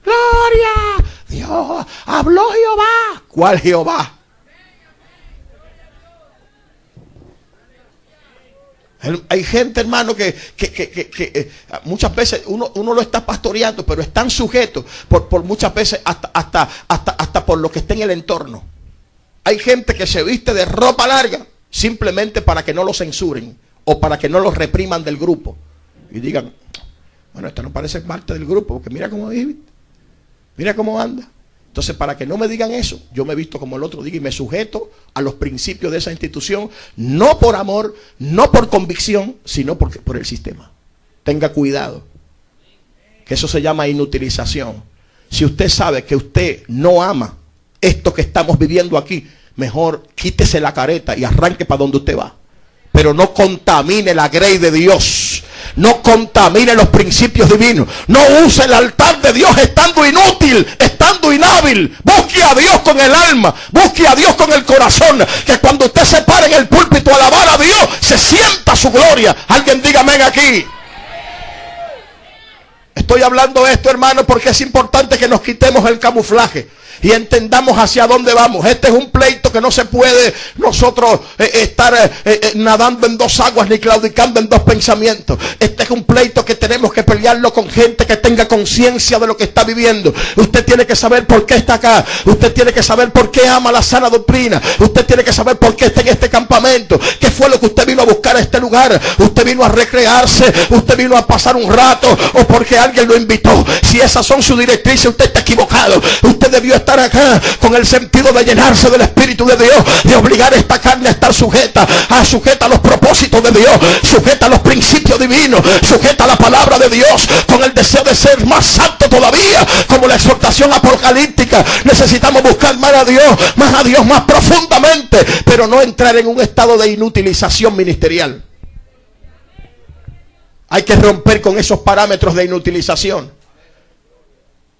Gloria. Dios. Habló Jehová. ¿Cuál Jehová? Hay gente, hermano, que muchas veces uno lo está pastoreando, pero están sujetos por muchas veces hasta por lo que está en el entorno. Hay gente que se viste de ropa larga simplemente para que no lo censuren o para que no lo repriman del grupo y digan: bueno, esta no parece parte del grupo porque mira cómo vive, mira cómo anda. Entonces, para que no me digan eso, yo me he visto como el otro diga y me sujeto a los principios de esa institución, no por amor, no por convicción, sino por el sistema. Tenga cuidado, que eso se llama inutilización. Si usted sabe que usted no ama esto que estamos viviendo aquí, mejor quítese la careta y arranque para donde usted va. Pero no contamine la grey de Dios. No contamine los principios divinos. No use el altar de Dios estando inútil, estando inhábil. Busque a Dios con el alma. Busque a Dios con el corazón. Que cuando usted se pare en el púlpito a alabar a Dios, se sienta su gloria. Alguien diga amén aquí. Estoy hablando esto, hermano, porque es importante que nos quitemos el camuflaje y entendamos hacia dónde vamos. Este es un pleito que no se puede nosotros estar nadando en dos aguas ni claudicando en dos pensamientos. Este es un pleito que tenemos que pelearlo con gente que tenga conciencia de lo que está viviendo. Usted tiene que saber por qué está acá. Usted tiene que saber por qué ama la sana doctrina. Usted tiene que saber por qué está en este campamento. ¿Qué fue lo que usted vino a buscar a este lugar? Usted vino a recrearse. Usted vino a pasar un rato o porque alguien lo invitó. Si esas son sus directrices, usted está equivocado. Usted debió estar acá con el sentido de llenarse del Espíritu de Dios, de obligar esta carne a estar sujeta a los propósitos de Dios, sujeta a los principios divinos, sujeta a la palabra de Dios, con el deseo de ser más santo todavía, como la exhortación apocalíptica. Necesitamos buscar más a Dios más profundamente, pero no entrar en un estado de inutilización ministerial. Hay que romper con esos parámetros de inutilización.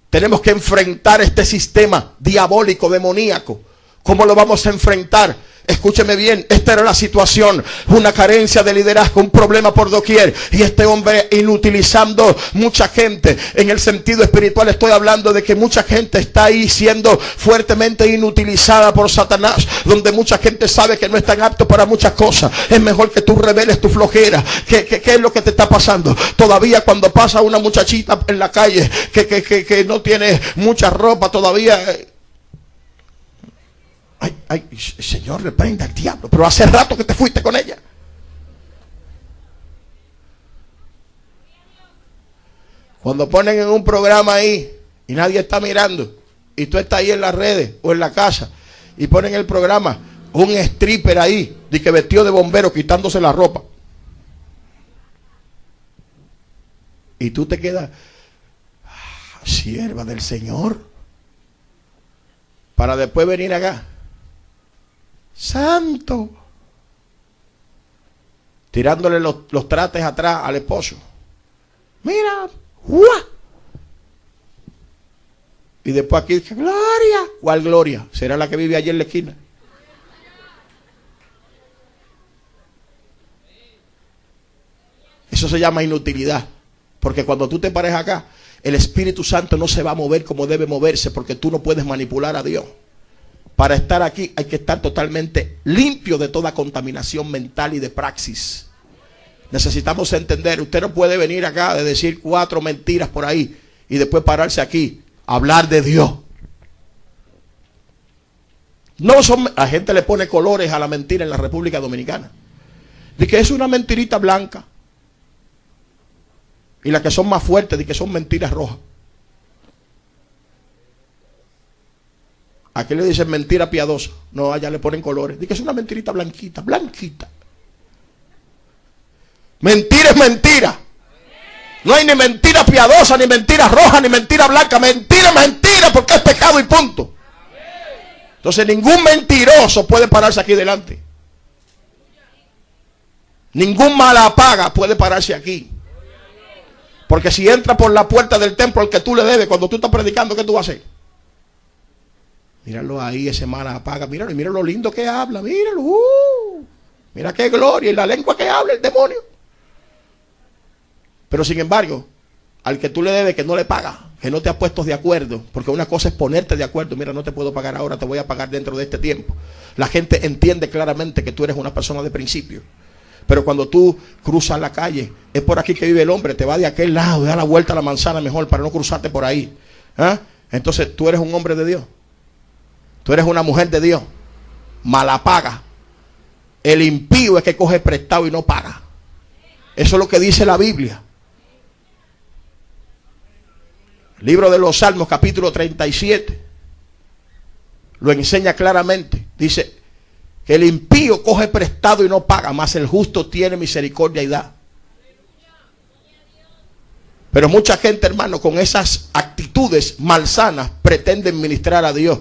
Tenemos que enfrentar este sistema diabólico, demoníaco. ¿Cómo lo vamos a enfrentar? Escúcheme bien, esta era la situación, una carencia de liderazgo, un problema por doquier, y este hombre inutilizando mucha gente. En el sentido espiritual estoy hablando de que mucha gente está ahí siendo fuertemente inutilizada por Satanás, donde mucha gente sabe que no están aptos para muchas cosas. Es mejor que tú reveles tu flojera. ¿Qué es lo que te está pasando? Todavía cuando pasa una muchachita en la calle que no tiene mucha ropa todavía... Ay, Señor, reprenda al diablo. Pero hace rato que te fuiste con ella. Cuando ponen en un programa ahí y nadie está mirando, y tú estás ahí en las redes o en la casa y ponen el programa, un stripper ahí, de que vestido de bombero quitándose la ropa, y tú te quedas, sierva del Señor, para después venir acá, santo, tirándole los trates atrás al esposo. Mira, ¡guau! Y después aquí dice, gloria. ¿Cuál gloria? ¿Será la que vive allí en la esquina? Eso se llama inutilidad. Porque cuando tú te pares acá, el Espíritu Santo no se va a mover como debe moverse, porque tú no puedes manipular a Dios. Para estar aquí hay que estar totalmente limpio de toda contaminación mental y de praxis. Necesitamos entender, usted no puede venir acá de decir 4 mentiras por ahí y después pararse aquí a hablar de Dios. No son, la gente le pone colores a la mentira en la República Dominicana. Dice que es una mentirita blanca. Y las que son más fuertes, dice que son mentiras rojas. Aquí le dicen mentira piadosa. No, allá le ponen colores. Dice que es una mentirita blanquita, blanquita. Mentira es mentira. No hay ni mentira piadosa, ni mentira roja, ni mentira blanca. Mentira es mentira porque es pecado y punto. Entonces ningún mentiroso puede pararse aquí delante. Ningún malapaga puede pararse aquí. Porque si entra por la puerta del templo al que tú le debes, cuando tú estás predicando, ¿qué tú vas a hacer? Míralo ahí, ese malapaga. Míralo, y mira lo lindo que habla. Míralo. Mira qué gloria. Y la lengua que habla el demonio. Pero sin embargo, al que tú le debes, que no le paga, que no te has puesto de acuerdo, porque una cosa es ponerte de acuerdo. Mira, no te puedo pagar ahora, te voy a pagar dentro de este tiempo. La gente entiende claramente que tú eres una persona de principio. Pero cuando tú cruzas la calle, es por aquí que vive el hombre, te va de aquel lado, da la vuelta a la manzana mejor para no cruzarte por ahí. ¿Ah? Entonces tú eres un hombre de Dios. Tú eres una mujer de Dios. Malapaga. El impío es que coge prestado y no paga. Eso es lo que dice la Biblia. Libro de los Salmos, capítulo 37. Lo enseña claramente. Dice que el impío coge prestado y no paga, mas el justo tiene misericordia y da. Pero mucha gente, hermano, con esas actitudes malsanas pretenden ministrar a Dios.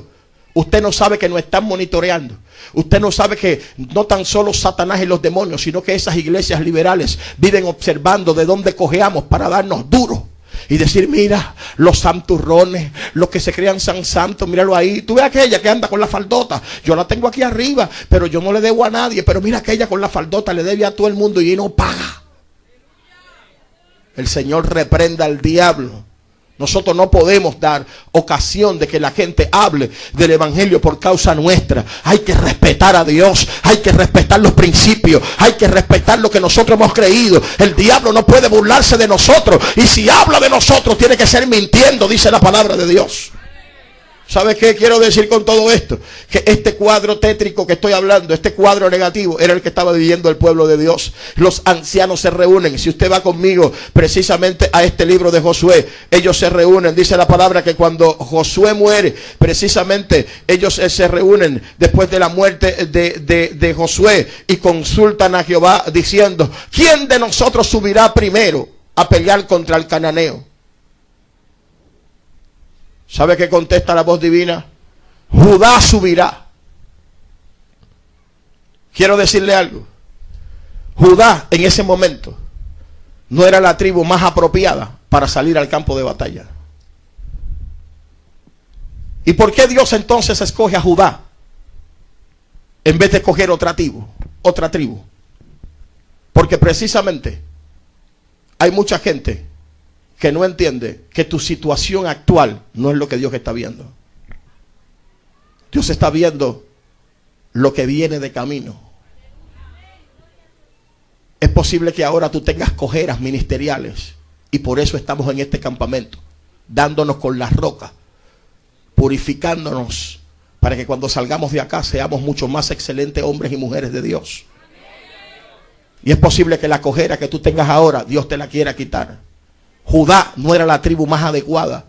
Usted no sabe que nos están monitoreando. Usted no sabe que no tan solo Satanás y los demonios, sino que esas iglesias liberales viven observando de dónde cojeamos para darnos duro. Y decir, mira, los santurrones, los que se crean santos, míralo ahí. Tú ves aquella que anda con la faldota. Yo la tengo aquí arriba, pero yo no le debo a nadie. Pero mira aquella con la faldota, le debe a todo el mundo y no paga. El Señor reprenda al diablo. Nosotros no podemos dar ocasión de que la gente hable del evangelio por causa nuestra. Hay que respetar a Dios, hay que respetar los principios, hay que respetar lo que nosotros hemos creído. El diablo no puede burlarse de nosotros, y si habla de nosotros tiene que ser mintiendo, dice la palabra de Dios. ¿Sabes qué quiero decir con todo esto? Que este cuadro tétrico que estoy hablando, este cuadro negativo, era el que estaba viviendo el pueblo de Dios. Los ancianos se reúnen. Si usted va conmigo precisamente a este libro de Josué, ellos se reúnen. Dice la palabra que cuando Josué muere, precisamente ellos se reúnen después de la muerte de Josué y consultan a Jehová diciendo, ¿quién de nosotros subirá primero a pelear contra el cananeo? ¿Sabe qué contesta la voz divina? Judá subirá. Quiero decirle algo. Judá en ese momento no era la tribu más apropiada para salir al campo de batalla. ¿Y por qué Dios entonces escoge a Judá en vez de escoger otra tribu? Porque precisamente hay mucha gente que no entiende que tu situación actual no es lo que Dios está viendo. Dios está viendo lo que viene de camino. Es posible que ahora tú tengas cojeras ministeriales y por eso estamos en este campamento, dándonos con las rocas, purificándonos, para que cuando salgamos de acá seamos mucho más excelentes hombres y mujeres de Dios. Y es posible que la cojera que tú tengas ahora, Dios te la quiera quitar. Judá no era la tribu más adecuada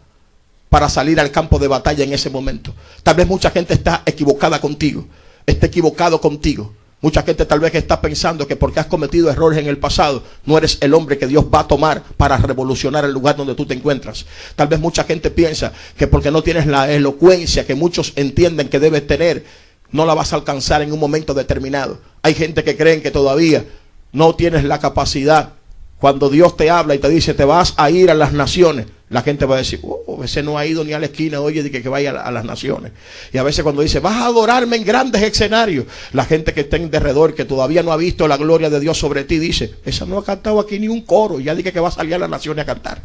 para salir al campo de batalla en ese momento. Tal vez mucha gente está equivocada contigo, está equivocado contigo. Mucha gente tal vez está pensando que porque has cometido errores en el pasado, no eres el hombre que Dios va a tomar para revolucionar el lugar donde tú te encuentras. Tal vez mucha gente piensa que porque no tienes la elocuencia que muchos entienden que debes tener, no la vas a alcanzar en un momento determinado. Hay gente que creen que todavía no tienes la capacidad. Cuando Dios te habla y te dice te vas a ir a las naciones, La gente va a decir, ese no ha ido ni a la esquina, oye, de que vaya a las naciones. Y a veces cuando dice, vas a adorarme en grandes escenarios, la gente que está en derredor, que todavía no ha visto la gloria de Dios sobre ti, dice, esa no ha cantado aquí ni un coro, y ya dije que va a salir a las naciones a cantar.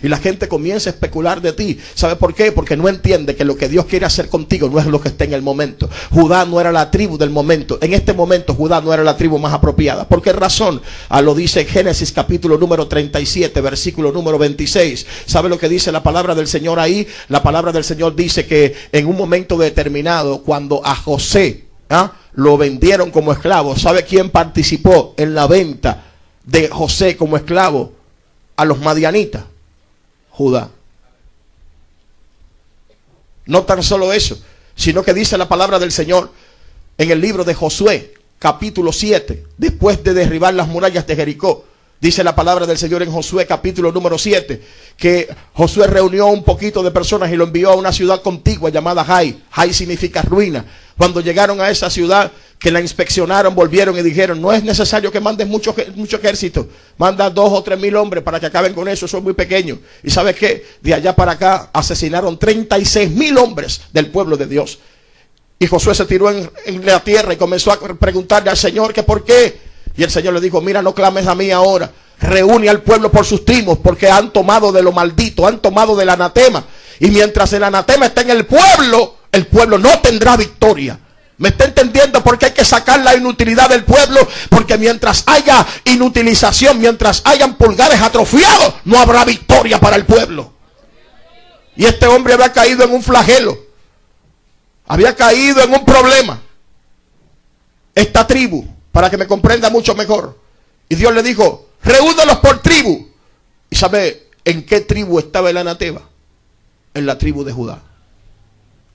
Y la gente comienza a especular de ti. ¿Sabe por qué? Porque no entiende que lo que Dios quiere hacer contigo no es lo que está en el momento. Judá no era la tribu del momento. En este momento Judá no era la tribu más apropiada. ¿Por qué razón? Lo dice Génesis capítulo número 37, versículo número 26. ¿Sabe lo que dice la palabra del Señor ahí? La palabra del Señor dice que en un momento determinado, cuando a José lo vendieron como esclavo, ¿sabe quién participó en la venta de José como esclavo a los madianitas? Judá. No tan solo eso, sino que dice la palabra del Señor en el libro de Josué, capítulo 7, después de derribar las murallas de Jericó. Dice la palabra del Señor en Josué, capítulo número 7, que Josué reunió un poquito de personas y lo envió a una ciudad contigua llamada Jai. Jai significa ruina. Cuando llegaron a esa ciudad, que la inspeccionaron, volvieron y dijeron, no es necesario que mandes mucho ejército, manda 2 o 3 mil hombres para que acaben con eso, son muy pequeños. Y ¿sabes qué? De allá para acá asesinaron 36,000 hombres del pueblo de Dios. Y Josué se tiró en la tierra y comenzó a preguntarle al Señor que por qué. Y el Señor le dijo, mira, no clames a mí ahora, reúne al pueblo por sus timos, porque han tomado de lo maldito, han tomado del anatema. Y mientras el anatema está en el pueblo no tendrá victoria. ¿Me está entendiendo? Porque hay que sacar la inutilidad del pueblo, porque mientras haya inutilización, mientras hayan pulgares atrofiados, no habrá victoria para el pueblo. Y este hombre había caído en un flagelo, había caído en un problema. Esta tribu, para que me comprenda mucho mejor, y Dios le dijo, reúnelos por tribu. ¿Y sabe en qué tribu estaba el anatema? En la tribu de Judá.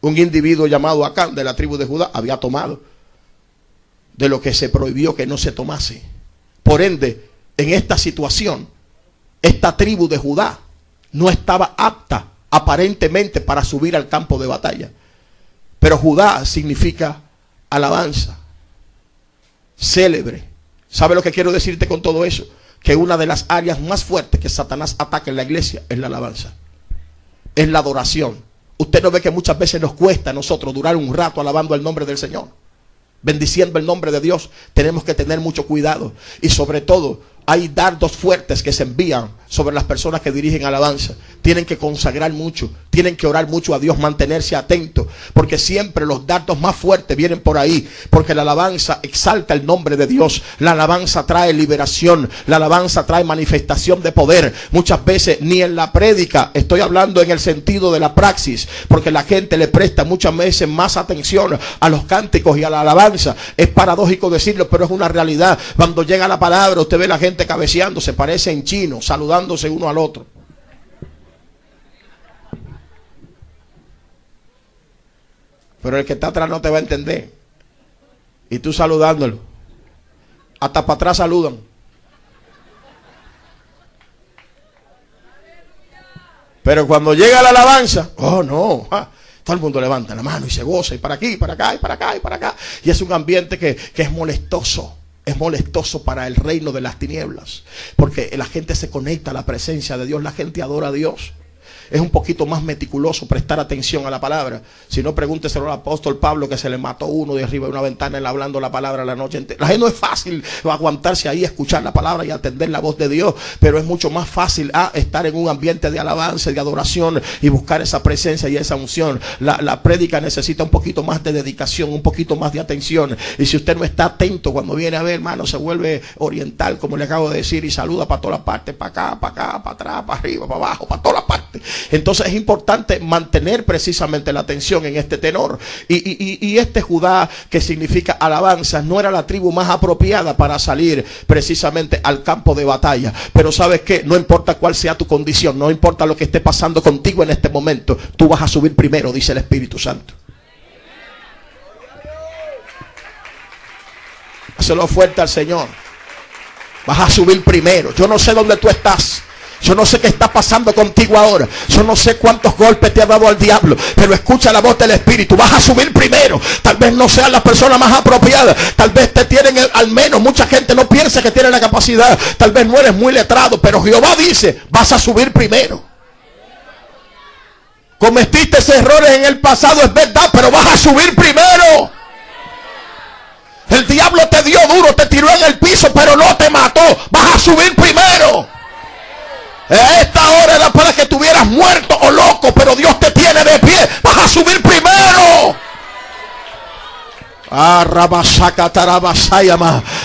Un individuo llamado Acán de la tribu de Judá había tomado de lo que se prohibió que no se tomase. Por ende, en esta situación, esta tribu de Judá no estaba apta aparentemente para subir al campo de batalla. Pero Judá significa alabanza, célebre. ¿Sabe lo que quiero decirte con todo eso? Que una de las áreas más fuertes que Satanás ataca en la iglesia es la alabanza, es la adoración. Usted no ve que muchas veces nos cuesta a nosotros durar un rato alabando el nombre del Señor, bendiciendo el nombre de Dios. Tenemos que tener mucho cuidado. Y sobre todo, hay dardos fuertes que se envían sobre las personas que dirigen alabanza. Tienen que consagrar mucho, tienen que orar mucho a Dios, mantenerse atentos, porque siempre los dardos más fuertes vienen por ahí, porque la alabanza exalta el nombre de Dios. La alabanza trae liberación, la alabanza trae manifestación de poder. Muchas veces ni en la prédica, estoy hablando en el sentido de la praxis, porque la gente le presta muchas veces más atención a los cánticos y a la alabanza. Es paradójico decirlo, pero es una realidad. Cuando llega la palabra, usted ve a la gente cabeceando, se parece en chino, saludándose uno al otro. Pero el que está atrás no te va a entender. Y tú saludándolo. Hasta para atrás saludan. Pero cuando llega la alabanza, oh no, todo el mundo levanta la mano y se goza, y para aquí, para acá, y para acá, y para acá. Y es un ambiente que es molestoso. Es molestoso para el reino de las tinieblas, porque la gente se conecta a la presencia de Dios, la gente adora a Dios. Es un poquito más meticuloso prestar atención a la palabra. Si no, pregúnteselo al apóstol Pablo, que se le mató uno de arriba de una ventana, él hablando la palabra la noche entera. La gente no es fácil aguantarse ahí, escuchar la palabra y atender la voz de Dios, pero es mucho más fácil estar en un ambiente de alabanza, de adoración, y buscar esa presencia y esa unción. La prédica necesita un poquito más de dedicación, un poquito más de atención. Y si usted no está atento, cuando viene a ver, hermano, se vuelve oriental, como le acabo de decir, y saluda para todas partes, para acá, para atrás, para arriba, para abajo, para todas partes. Entonces es importante mantener precisamente la atención en este tenor. Y este Judá, que significa alabanza, no era la tribu más apropiada para salir precisamente al campo de batalla. Pero ¿sabes qué? No importa cuál sea tu condición, no importa lo que esté pasando contigo en este momento, tú vas a subir primero, dice el Espíritu Santo. Hazlo fuerte al Señor. Vas a subir primero. Yo no sé dónde tú estás. Yo no sé qué está pasando contigo ahora. Yo no sé cuántos golpes te ha dado al diablo, pero escucha la voz del Espíritu. Vas a subir primero. Tal vez no seas la persona más apropiada. Tal vez te tienen, al menos mucha gente no piensa que tiene la capacidad. Tal vez no eres muy letrado, pero Jehová dice, vas a subir primero. Cometiste errores en el pasado, es verdad, pero vas a subir primero. El diablo te dio duro, te tiró en el piso, pero no te mató. Vas a subir primero. Esta hora era para que estuvieras muerto o loco, pero Dios te tiene de pie. Vas a subir primero.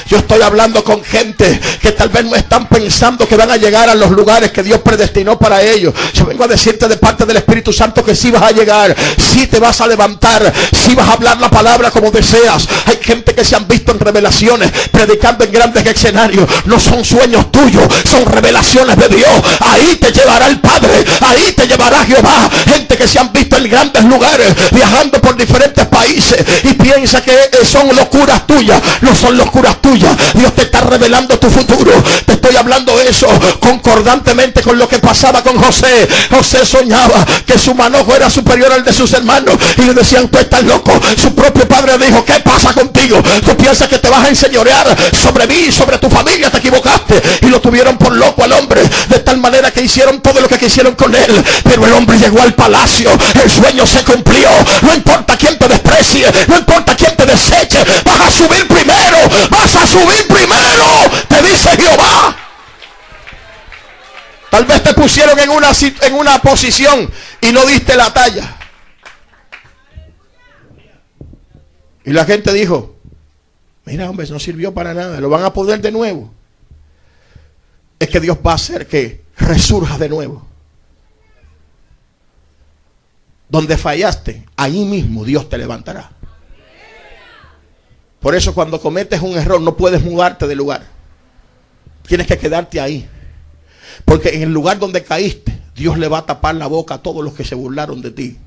Yo estoy hablando con gente que tal vez no están pensando que van a llegar a los lugares que Dios predestinó para ellos. Yo vengo a decirte de parte del Espíritu Santo que sí vas a llegar, sí te vas a levantar, sí vas a hablar la palabra como deseas. Hay gente que se han visto en revelaciones predicando en grandes escenarios. No son sueños tuyos, son revelaciones de Dios. Ahí te llevará el Padre, ahí te llevará Jehová. Gente que se han visto en grandes lugares, viajando por diferentes países y piensa que son locuras tuyas. No son locuras tuyas. Dios te está revelando tu futuro. Te estoy hablando eso concordantemente con lo que pasaba con José. José soñaba que su manojo era superior al de sus hermanos y le decían: tú estás loco. Su propio padre dijo: ¿qué pasa contigo? Tú piensas que te vas a enseñorear sobre mí y sobre tu familia. Te equivocaste. Y lo tuvieron por loco al hombre, de tal manera que hicieron todo lo que quisieron con él. Pero el hombre llegó al palacio. El sueño se cumplió. No importa quién te desprecie, no importa quién te deseche, vas a subir primero. Vas a subir primero, te dice Jehová. Tal vez te pusieron en una posición y no diste la talla. Y la gente dijo: mira, hombre, no sirvió para nada, lo van a poner de nuevo. Es que Dios va a hacer que resurja de nuevo. Donde fallaste, ahí mismo Dios te levantará. Por eso cuando cometes un error no puedes mudarte de lugar. Tienes que quedarte ahí. Porque en el lugar donde caíste, Dios le va a tapar la boca a todos los que se burlaron de ti.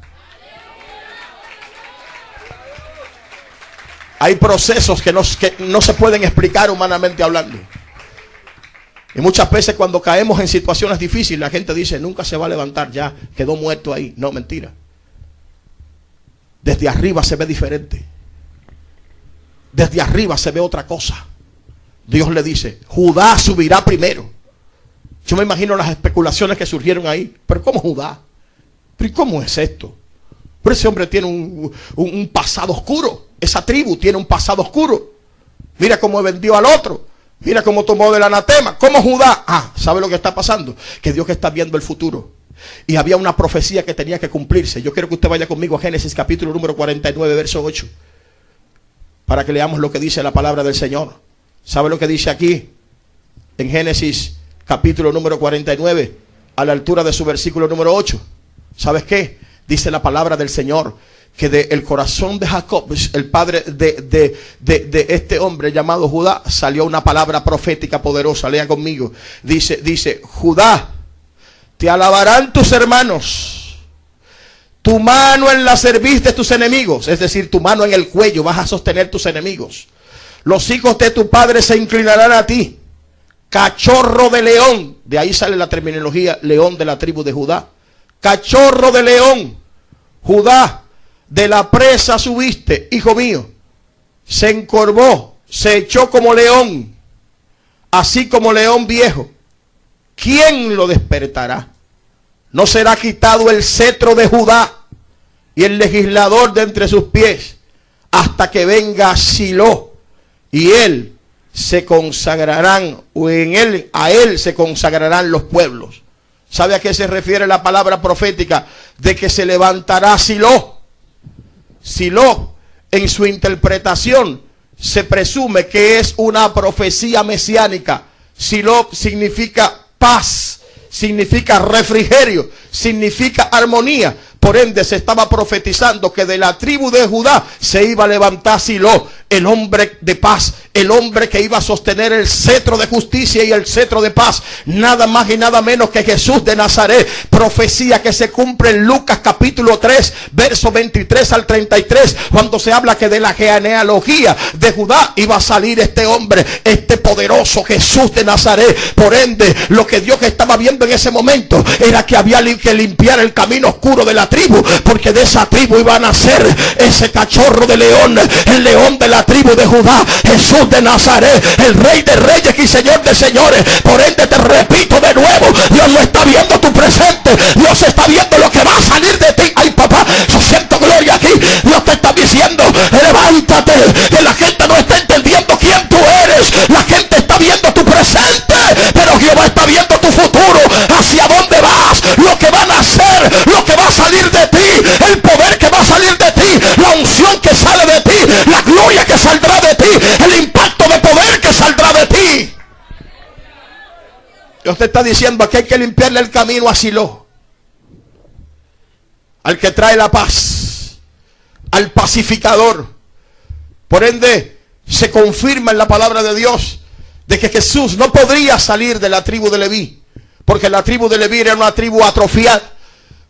Hay procesos que no se pueden explicar humanamente hablando. Y muchas veces cuando caemos en situaciones difíciles, la gente dice: nunca se va a levantar, ya quedó muerto ahí. No, mentira. Desde arriba se ve diferente. Desde arriba se ve otra cosa. Dios le dice: Judá subirá primero. Yo me imagino las especulaciones que surgieron ahí. Pero ¿cómo Judá? ¿Pero cómo es esto? Pero ese hombre tiene un pasado oscuro. Esa tribu tiene un pasado oscuro. Mira cómo vendió al otro. Mira cómo tomó del anatema. ¿Cómo Judá? ¿Sabe lo que está pasando? Que Dios está viendo el futuro. Y había una profecía que tenía que cumplirse. Yo quiero que usted vaya conmigo a Génesis capítulo número 49, verso 8. Para que leamos lo que dice la palabra del Señor. ¿Sabe lo que dice aquí? En Génesis capítulo número 49, a la altura de su versículo número 8. ¿Sabes qué? Dice la palabra del Señor que del corazón de Jacob, el padre de este hombre llamado Judá, salió una palabra profética poderosa. Lea conmigo. Dice: Judá, te alabarán tus hermanos. Tu mano en la cerviz de tus enemigos, es decir, tu mano en el cuello, vas a sostener tus enemigos. Los hijos de tu padre se inclinarán a ti. Cachorro de león, de ahí sale la terminología león de la tribu de Judá. Cachorro de león, Judá, de la presa subiste, hijo mío. Se encorvó, se echó como león, así como león viejo. ¿Quién lo despertará? No será quitado el cetro de Judá y el legislador de entre sus pies, hasta que venga Silo, y él se consagrarán, o a él se consagrarán los pueblos. ¿Sabe a qué se refiere la palabra profética de que se levantará Silo? Silo, en su interpretación, se presume que es una profecía mesiánica. Silo significa paz, significa refrigerio, significa armonía. Por ende se estaba profetizando que de la tribu de Judá se iba a levantar Silo, el hombre de paz, el hombre que iba a sostener el cetro de justicia y el cetro de paz. Nada más y nada menos que Jesús de Nazaret. Profecía que se cumple en Lucas capítulo 3, verso 23 al 33, cuando se habla que de la genealogía de Judá iba a salir este hombre, este poderoso Jesús de Nazaret. Por ende, lo que Dios estaba viendo en ese momento era que había que limpiar el camino oscuro de la tribu, porque de esa tribu iba a nacer ese cachorro de león, el león de la tribu de Judá. Jesús Jesús de Nazaret, el Rey de Reyes y Señor de Señores. Por ende te repito de nuevo, Dios no está viendo tu presente, Dios está viendo lo que va a salir de ti. Ay, papá, yo siento gloria aquí. Dios te está diciendo, levántate, que la gente no está entendiendo quién tú eres. La gente está viendo tu presente, pero Jehová está viendo tu futuro, hacia dónde vas, lo que van a hacer, lo que va a salir de ti, el poder que va a salir de ti, la unción que sale de ti, la gloria que saldrá de ti, el impacto de poder que saldrá de ti. Dios te está diciendo que hay que limpiarle el camino a Silo, al que trae la paz, al pacificador. Por ende, se confirma en la palabra de Dios de que Jesús no podría salir de la tribu de Leví, porque la tribu de Leví era una tribu atrofiada,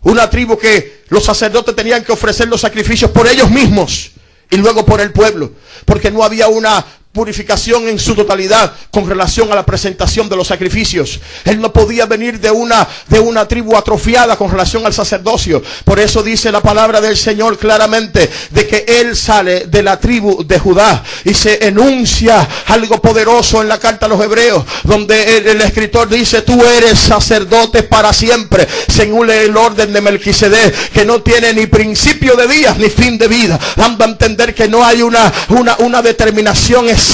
una tribu que los sacerdotes tenían que ofrecer los sacrificios por ellos mismos y luego por el pueblo, porque no había una purificación en su totalidad con relación a la presentación de los sacrificios. Él no podía venir de una tribu atrofiada con relación al sacerdocio. Por eso dice la palabra del Señor claramente de que él sale de la tribu de Judá, y se enuncia algo poderoso en la carta a los Hebreos, donde el escritor dice: tú eres sacerdote para siempre, según el orden de Melquisedec, que no tiene ni principio de días ni fin de vida, dando a entender que no hay una determinación exacta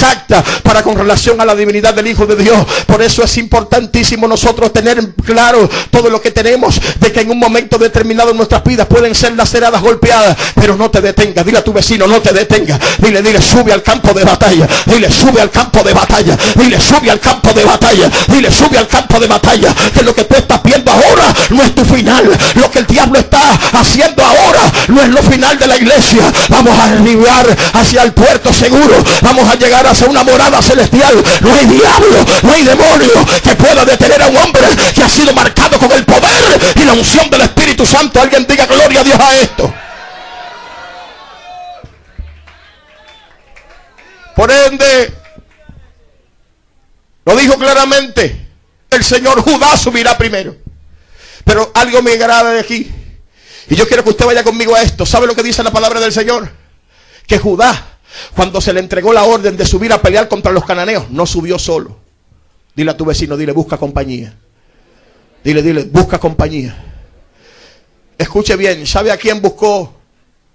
para con relación a la divinidad del Hijo de Dios. Por eso es importantísimo nosotros tener claro todo lo que tenemos, de que en un momento determinado en nuestras vidas pueden ser laceradas, golpeadas, pero no te detengas. Dile a tu vecino: no te detengas. Dile, sube al campo de batalla. Dile, sube al campo de batalla. Dile, sube al campo de batalla. Dile, sube al campo de batalla. Que lo que tú estás viendo ahora no es tu final. Lo que el diablo está haciendo ahora no es lo final de la iglesia. Vamos a arribar hacia el puerto seguro. Vamos a llegar hacia una morada celestial. No hay diablo, no hay demonio que pueda detener a un hombre que ha sido marcado con el poder y la unción del Espíritu Santo. Alguien diga gloria a Dios a esto. Por ende, lo dijo claramente el Señor: Judá subirá primero. Pero algo me agrada de aquí, y yo quiero que usted vaya conmigo a esto. ¿Sabe lo que dice la palabra del Señor? Que Judá, cuando se le entregó la orden de subir a pelear contra los cananeos, no subió solo. Dile a tu vecino, dile: busca compañía. Dile, busca compañía. Escuche bien, ¿sabe a quién buscó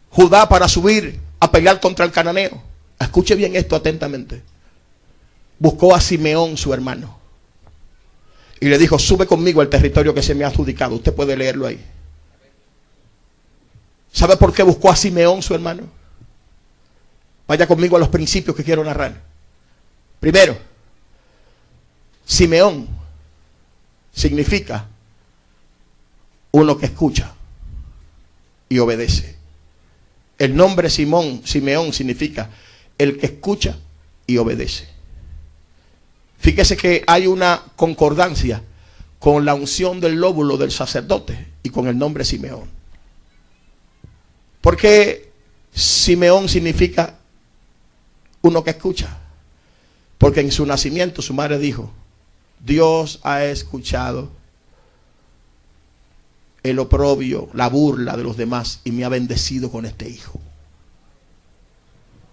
Judá para subir a pelear contra el cananeo? Escuche bien esto atentamente. Buscó a Simeón, su hermano, y le dijo: sube conmigo al territorio que se me ha adjudicado. Usted puede leerlo ahí. ¿Sabe por qué buscó a Simeón, su hermano? Vaya conmigo a los principios que quiero narrar. Primero, Simeón significa uno que escucha y obedece. El nombre Simeón significa el que escucha y obedece. Fíjese que hay una concordancia con la unción del lóbulo del sacerdote y con el nombre Simeón. Porque Simeón significa uno que escucha. Porque en su nacimiento su madre dijo: Dios ha escuchado el oprobio, la burla de los demás, y me ha bendecido con este hijo.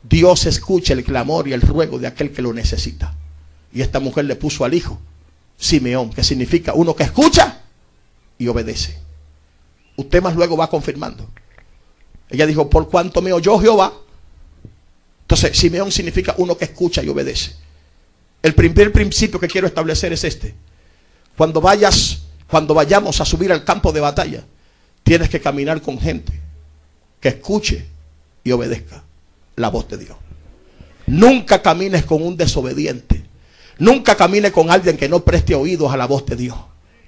Dios escucha el clamor y el ruego de aquel que lo necesita. Y esta mujer le puso al hijo Simeón, que significa uno que escucha y obedece. Usted más luego va confirmando. Ella dijo: por cuanto me oyó Jehová. Entonces Simeón significa uno que escucha y obedece. El primer principio que quiero establecer es este: cuando vayamos a subir al campo de batalla, tienes que caminar con gente que escuche y obedezca la voz de Dios. Nunca camines con un desobediente. Nunca camine con alguien que no preste oídos a la voz de Dios.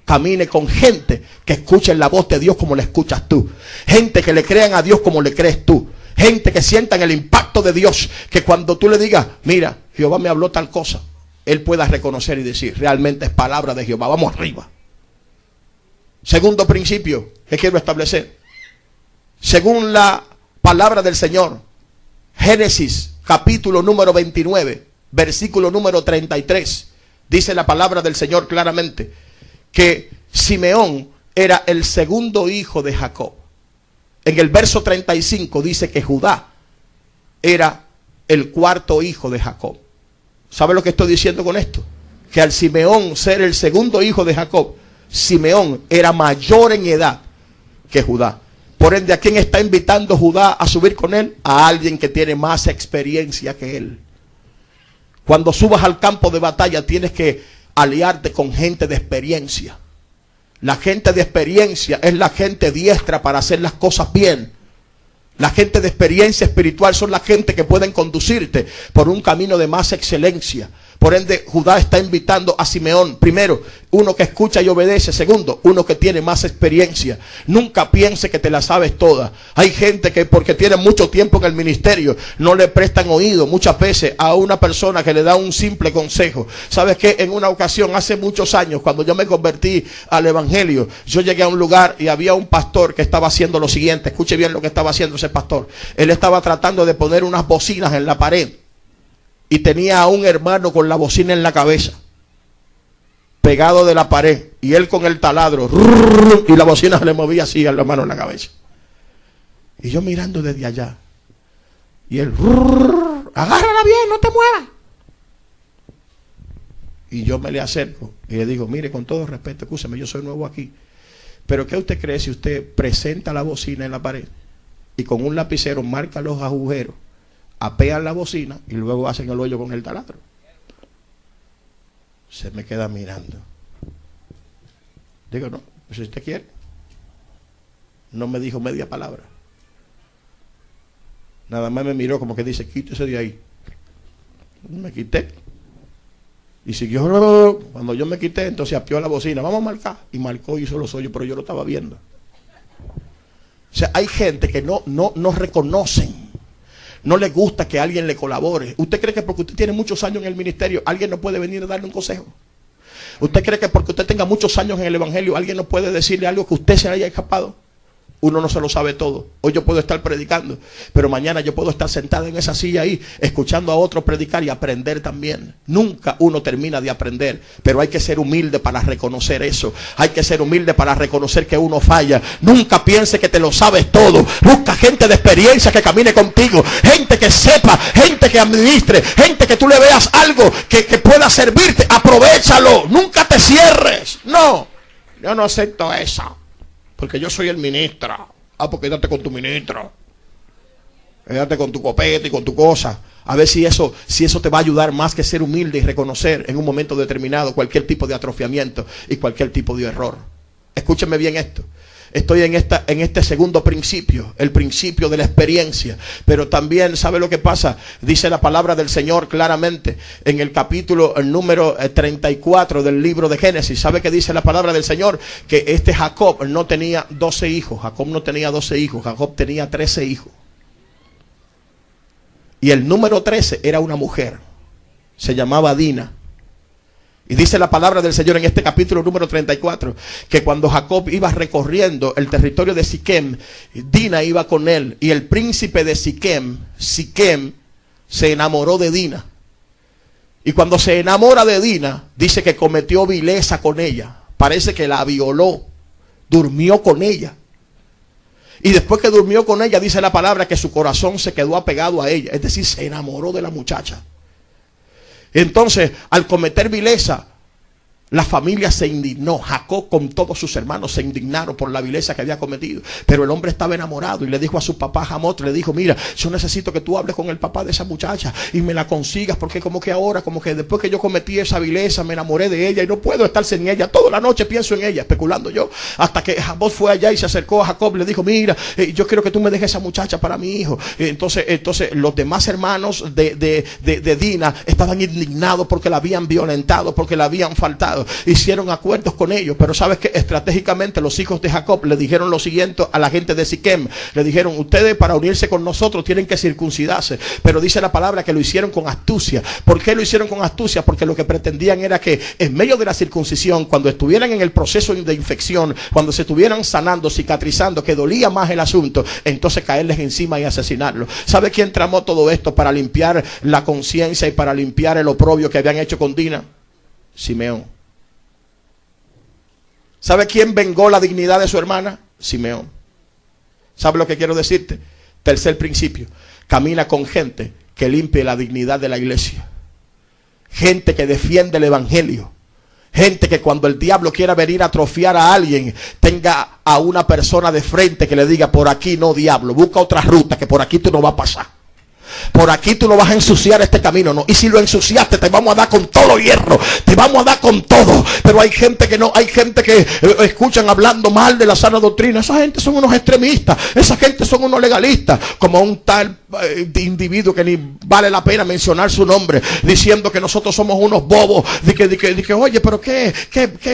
Camine con gente que escuche la voz de Dios como la escuchas tú. Gente que le crean a Dios como le crees tú. Gente que sientan el impacto de Dios, que cuando tú le digas: mira, Jehová me habló tal cosa, él pueda reconocer y decir: realmente es palabra de Jehová. Vamos arriba. Segundo principio que quiero establecer, según la palabra del Señor, Génesis capítulo número 29, versículo número 33, dice la palabra del Señor claramente que Simeón era el segundo hijo de Jacob. En el verso 35 dice que Judá era el cuarto hijo de Jacob. ¿Sabe lo que estoy diciendo con esto? Que al Simeón ser el segundo hijo de Jacob, Simeón era mayor en edad que Judá. Por ende, ¿a quién está invitando Judá a subir con él? A alguien que tiene más experiencia que él. Cuando subas al campo de batalla tienes que aliarte con gente de experiencia. La gente de experiencia es la gente diestra para hacer las cosas bien. La gente de experiencia espiritual son la gente que pueden conducirte por un camino de más excelencia. Por ende, Judá está invitando a Simeón. Primero, uno que escucha y obedece. Segundo, uno que tiene más experiencia. Nunca piense que te la sabes toda. Hay gente que porque tiene mucho tiempo en el ministerio no le prestan oído muchas veces a una persona que le da un simple consejo. ¿Sabes qué? En una ocasión, hace muchos años, cuando yo me convertí al evangelio, yo llegué a un lugar y había un pastor que estaba haciendo lo siguiente. Escuche bien lo que estaba haciendo ese pastor. Él estaba tratando de poner unas bocinas en la pared. Y tenía a un hermano con la bocina en la cabeza, pegado de la pared, y él con el taladro, y la bocina se le movía así al hermano en la cabeza. Y yo mirando desde allá, y él, agárrala bien, no te muevas. Y yo me le acerco y le digo, mire, con todo respeto, escúcheme, yo soy nuevo aquí, pero ¿qué usted cree si usted presenta la bocina en la pared y con un lapicero marca los agujeros, apean la bocina y luego hacen el hoyo con el taladro? Se me queda mirando. Digo, no, pues si usted quiere. No me dijo media palabra. Nada más me miró como que dice, quítese de ahí. Me quité. Y siguió. Cuando yo me quité, entonces apió la bocina. Vamos a marcar. Y marcó y hizo los hoyos, pero yo lo estaba viendo. O sea, hay gente que no reconocen. No le gusta que alguien le colabore. ¿Usted cree que porque usted tiene muchos años en el ministerio, alguien no puede venir a darle un consejo? ¿Usted cree que porque usted tenga muchos años en el evangelio, alguien no puede decirle algo que usted se haya escapado? Uno no se lo sabe todo. Hoy yo puedo estar predicando, pero mañana yo puedo estar sentado en esa silla ahí, escuchando a otros predicar y aprender también. Nunca uno termina de aprender, pero hay que ser humilde para reconocer eso. Hay que ser humilde para reconocer que uno falla. Nunca piense que te lo sabes todo. Busca gente de experiencia que camine contigo, gente que sepa, gente que administre, gente que tú le veas algo que pueda servirte. Aprovéchalo, nunca te cierres. No, yo no acepto eso, porque yo soy el ministro. Ah, pues quédate con tu ministro. Quédate con tu copete y con tu cosa. A ver si eso te va a ayudar más que ser humilde y reconocer en un momento determinado cualquier tipo de atrofiamiento y cualquier tipo de error. Escúcheme bien esto. Estoy en este segundo principio, el principio de la experiencia. Pero también, ¿sabe lo que pasa? Dice la palabra del Señor claramente en el capítulo número 34 del libro de Génesis. ¿Sabe qué dice la palabra del Señor? Que este Jacob no tenía 12 hijos. Jacob no tenía 12 hijos. Jacob tenía 13 hijos. Y el número 13 era una mujer. Se llamaba Dina. Y dice la palabra del Señor en este capítulo número 34, que cuando Jacob iba recorriendo el territorio de Siquem, Dina iba con él. Y el príncipe de Siquem, se enamoró de Dina. Y cuando se enamora de Dina, dice que cometió vileza con ella. Parece que la violó, durmió con ella. Y después que durmió con ella, dice la palabra que su corazón se quedó apegado a ella. Es decir, se enamoró de la muchacha. Entonces, al cometer vileza, la familia se indignó. Jacob con todos sus hermanos se indignaron por la vileza que había cometido. Pero el hombre estaba enamorado y le dijo a su papá Hamot, le dijo, mira, yo necesito que tú hables con el papá de esa muchacha y me la consigas, porque como que ahora, como que después que yo cometí esa vileza, me enamoré de ella y no puedo estar sin ella. Toda la noche pienso en ella, especulando yo. Hasta que Hamot fue allá y se acercó a Jacob, le dijo, mira, yo quiero que tú me dejes esa muchacha para mi hijo. Entonces los demás hermanos de Dina estaban indignados porque la habían violentado, porque la habían faltado. Hicieron acuerdos con ellos, pero sabes que estratégicamente los hijos de Jacob le dijeron lo siguiente a la gente de Siquem. Le dijeron, ustedes para unirse con nosotros tienen que circuncidarse. Pero dice la palabra que lo hicieron con astucia. ¿Por qué lo hicieron con astucia? Porque lo que pretendían era que en medio de la circuncisión, cuando estuvieran en el proceso de infección, cuando se estuvieran sanando, cicatrizando, que dolía más el asunto, entonces caerles encima y asesinarlos. ¿Sabe quién tramó todo esto para limpiar la conciencia y para limpiar el oprobio que habían hecho con Dina? Simeón. ¿Sabe quién vengó la dignidad de su hermana? Simeón. ¿Sabe lo que quiero decirte? Tercer principio. Camina con gente que limpie la dignidad de la iglesia. gente que defiende el evangelio. Gente que cuando el diablo quiera venir a atrofiar a alguien, tenga a una persona de frente que le diga: por aquí no, diablo, busca otra ruta, que por aquí tú no vas a pasar. Por aquí tú no vas a ensuciar este camino, no. Y si lo ensuciaste, te vamos a dar con todo hierro, te vamos a dar con todo. Pero hay gente que no, hay gente que escuchan hablando mal de la sana doctrina. Esa gente son unos extremistas, esa gente son unos legalistas. Como un tal individuo que ni vale la pena mencionar su nombre, diciendo que nosotros somos unos bobos. Oye, pero qué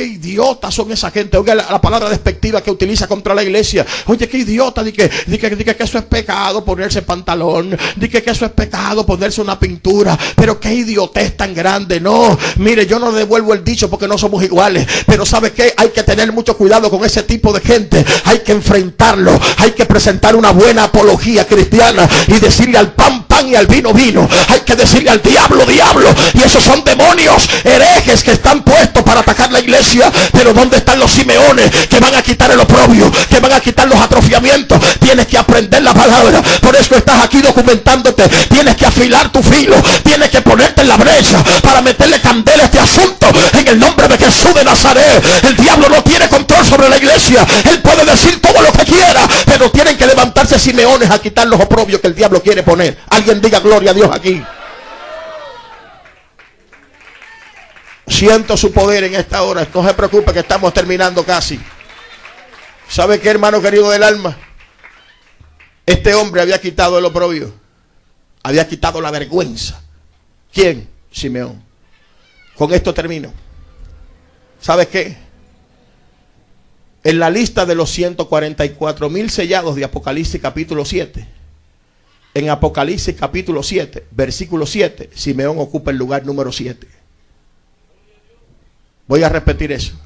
idiotas son esa gente. Oiga la palabra despectiva que utiliza contra la iglesia. Oye, qué idiota, que eso es pecado ponerse pantalón, que eso es pecado ponerse una pintura. Pero qué idiotez tan grande. No, mire, yo no devuelvo el dicho porque no somos iguales, pero ¿sabe qué? Hay que tener mucho cuidado con ese tipo de gente. Hay que enfrentarlo, hay que presentar una buena apología cristiana y decirle al pan, pan, y al vino, vino. Hay que decirle al diablo, diablo. Y esos son demonios herejes que están puestos para atacar la iglesia. Pero ¿dónde están los Simeones que van a quitar el oprobio, que van a quitar los atrofiamientos? Tienes que aprender la palabra. Por eso estás aquí documentándote. Tienes que afilar tu filo, tienes que ponerte en la brecha para meterle candela a este asunto en el nombre de Jesús de Nazaret. El diablo no tiene control sobre la iglesia. Él puede decir todo lo que quiera, pero tienen que levantarse Simeones a quitar los oprobios que el diablo quiere poner. Alguien diga gloria a Dios aquí. Siento su poder en esta hora. No se preocupe que estamos terminando casi. ¿Sabe qué, hermano querido del alma? Este hombre había quitado el oprobio, había quitado la vergüenza. ¿Quién? Simeón. Con esto termino. ¿Sabes qué? En la lista de los 144,000 sellados de Apocalipsis capítulo 7, en Apocalipsis capítulo 7, versículo 7, Simeón ocupa el lugar número 7. Voy a repetir eso.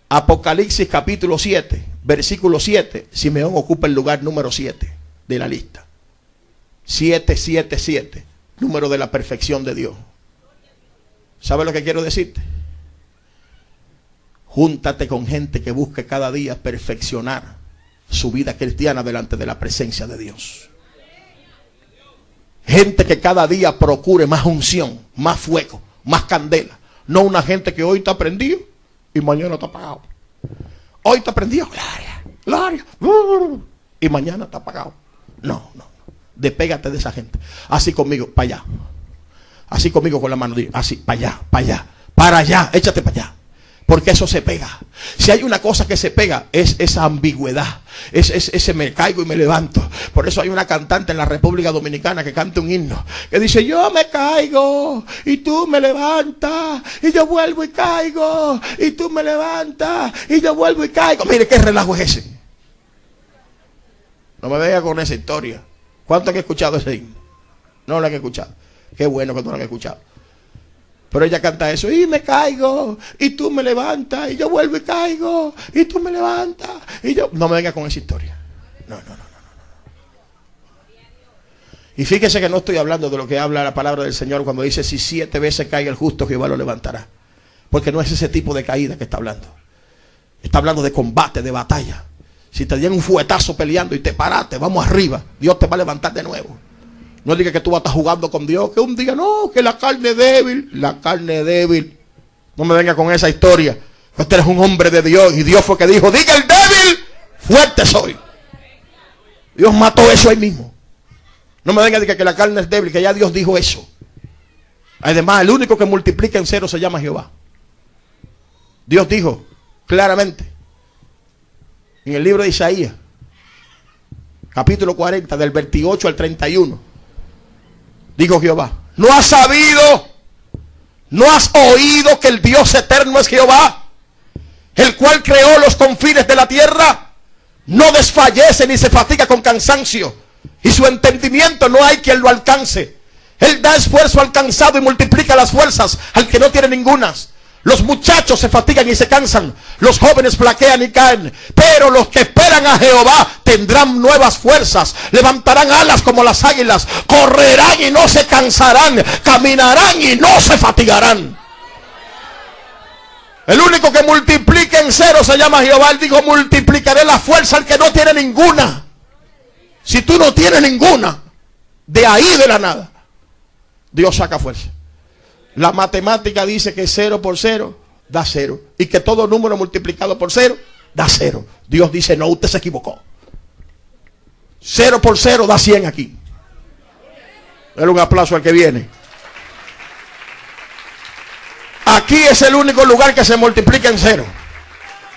Apocalipsis capítulo 7, versículo 7, Simeón ocupa el lugar número 7 de la lista. 777, número de la perfección de Dios. ¿Sabe lo que quiero decirte? Júntate con gente que busque cada día perfeccionar su vida cristiana delante de la presencia de Dios. Gente que cada día procure más unción, más fuego, más candela. No una gente que hoy está prendido y mañana está apagado. Hoy está prendido, gloria, y mañana está apagado. No. Despégate de esa gente. Así conmigo, para allá. Así conmigo con la mano. Así, para allá, para allá. Para allá, échate para allá. Porque eso se pega. Si hay una cosa que se pega, es esa ambigüedad. Ese me caigo y me levanto. Por eso hay una cantante en la República Dominicana que canta un himno que dice: yo me caigo y tú me levantas, y yo vuelvo y caigo, y tú me levantas, y yo vuelvo y caigo. Mire qué relajo es ese. No me venga con esa historia. ¿Cuántos han escuchado ese himno? No lo han escuchado. Qué bueno que no lo han escuchado. Pero ella canta eso: y me caigo, y tú me levantas, y yo vuelvo y caigo, y tú me levantas, y yo... No me venga con esa historia. No. Y fíjese que no estoy hablando de lo que habla la palabra del Señor cuando dice: si 7 veces caiga el justo, Jehová lo levantará. Porque no es ese tipo de caída que está hablando. Está hablando de combate, de batalla. Si te dieron un fuetazo peleando y te paraste, vamos arriba, Dios te va a levantar de nuevo. No diga que tú vas a estar jugando con Dios, que un día no, que la carne es débil. La carne es débil. No me venga con esa historia. Usted eres un hombre de Dios y Dios fue que dijo: diga el débil, fuerte soy. Dios mató eso ahí mismo. No me venga a decir que la carne es débil, que ya Dios dijo eso. Además, el único que multiplica en cero se llama Jehová. Dios dijo claramente en el libro de Isaías, capítulo 40, del 28 al 31. Dijo Jehová: ¿no has sabido, no has oído que el Dios eterno es Jehová, el cual creó los confines de la tierra? No desfallece ni se fatiga con cansancio, y su entendimiento no hay quien lo alcance. Él da esfuerzo al cansado y multiplica las fuerzas al que no tiene ningunas. Los muchachos se fatigan y se cansan, los jóvenes flaquean y caen, pero los que esperan a Jehová tendrán nuevas fuerzas, levantarán alas como las águilas, correrán y no se cansarán, caminarán y no se fatigarán. El único que multiplica en cero se llama Jehová. Él dijo: multiplicaré la fuerza al que no tiene ninguna. Si tú no tienes ninguna, de ahí de la nada, Dios saca fuerza. La matemática dice que 0 por 0 da 0. Y que todo número multiplicado por 0 da 0. Dios dice, no, usted se equivocó. 0 por 0 da 100 aquí. Dale un aplauso al que viene. Aquí es el único lugar que se multiplica en 0.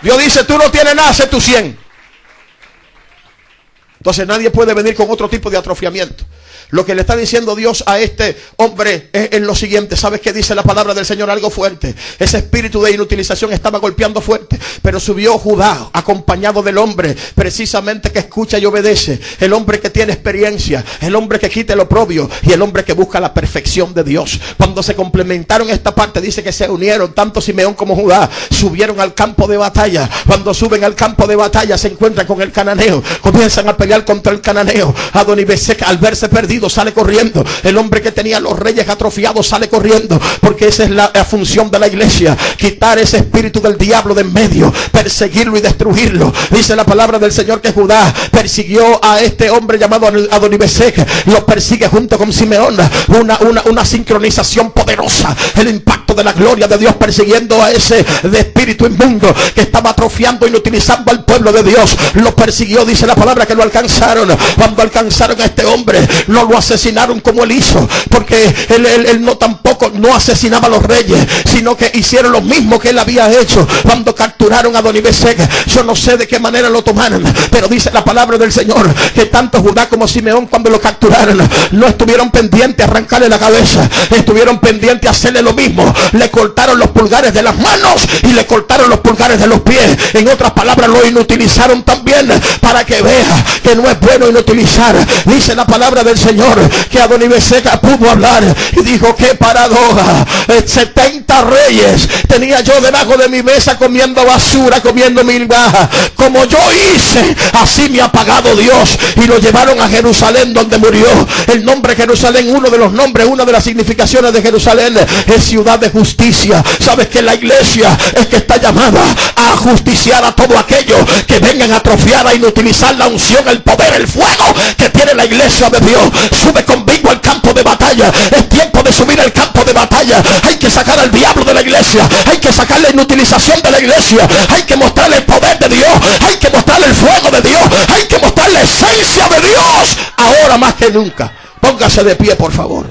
Dios dice, tú no tienes nada, haz tu 100. Entonces nadie puede venir con otro tipo de atrofiamiento. Lo que le está diciendo Dios a este hombre es lo siguiente. ¿Sabes qué dice la palabra del Señor? Algo fuerte. Ese espíritu de inutilización estaba golpeando fuerte. Pero subió Judá acompañado del hombre precisamente que escucha y obedece. El hombre que tiene experiencia. El hombre que quita el oprobio. Y el hombre que busca la perfección de Dios. Cuando se complementaron esta parte, dice que se unieron tanto Simeón como Judá. Subieron al campo de batalla. Cuando suben al campo de batalla se encuentran con el cananeo. Comienzan a pelear contra el cananeo. Adonibesec, al verse perdido, sale corriendo. El hombre que tenía los reyes atrofiados sale corriendo, porque esa es la función de la iglesia, quitar ese espíritu del diablo de en medio, perseguirlo y destruirlo. Dice la palabra del Señor que Judá persiguió a este hombre llamado Adonibesec, lo persigue junto con Simeón, una sincronización poderosa, el impacto de la gloria de Dios persiguiendo a ese de espíritu inmundo que estaba atrofiando y inutilizando al pueblo de Dios. Lo persiguió, dice la palabra que lo alcanzaron. Cuando alcanzaron a este hombre, no lo asesinaron como él hizo, porque él no tampoco no asesinaba a los reyes, sino que hicieron lo mismo que él había hecho cuando capturaron a Adonibesec. Yo no sé de qué manera lo tomaron, pero dice la palabra del Señor que tanto Judá como Simeón, cuando lo capturaron, no estuvieron pendientes a arrancarle la cabeza, estuvieron pendientes a hacerle lo mismo. Le cortaron los pulgares de las manos y le cortaron los pulgares de los pies. En otras palabras, lo inutilizaron también, para que vea que no es bueno inutilizar. Dice la palabra del Señor que Adonibesec pudo hablar y dijo: qué paradoja, 70 reyes tenía yo debajo de mi mesa comiendo basura, comiendo migajas. Como yo hice, así me ha pagado Dios. Y lo llevaron a Jerusalén, donde murió. El nombre Jerusalén, uno de los nombres, una de las significaciones de Jerusalén es ciudad de justicia. Sabes que la iglesia es que está llamada a justiciar a todo aquello que vengan a atrofiar, a inutilizar la unción, el poder, el fuego que tiene la iglesia de Dios. Sube conmigo al campo de batalla. Es tiempo de subir al campo de batalla. Hay que sacar al diablo de la iglesia. Hay que sacar la inutilización de la iglesia. Hay que mostrarle el poder de Dios. Hay que mostrarle el fuego de Dios. Hay que mostrar la esencia de Dios. Ahora más que nunca. Póngase de pie, por favor.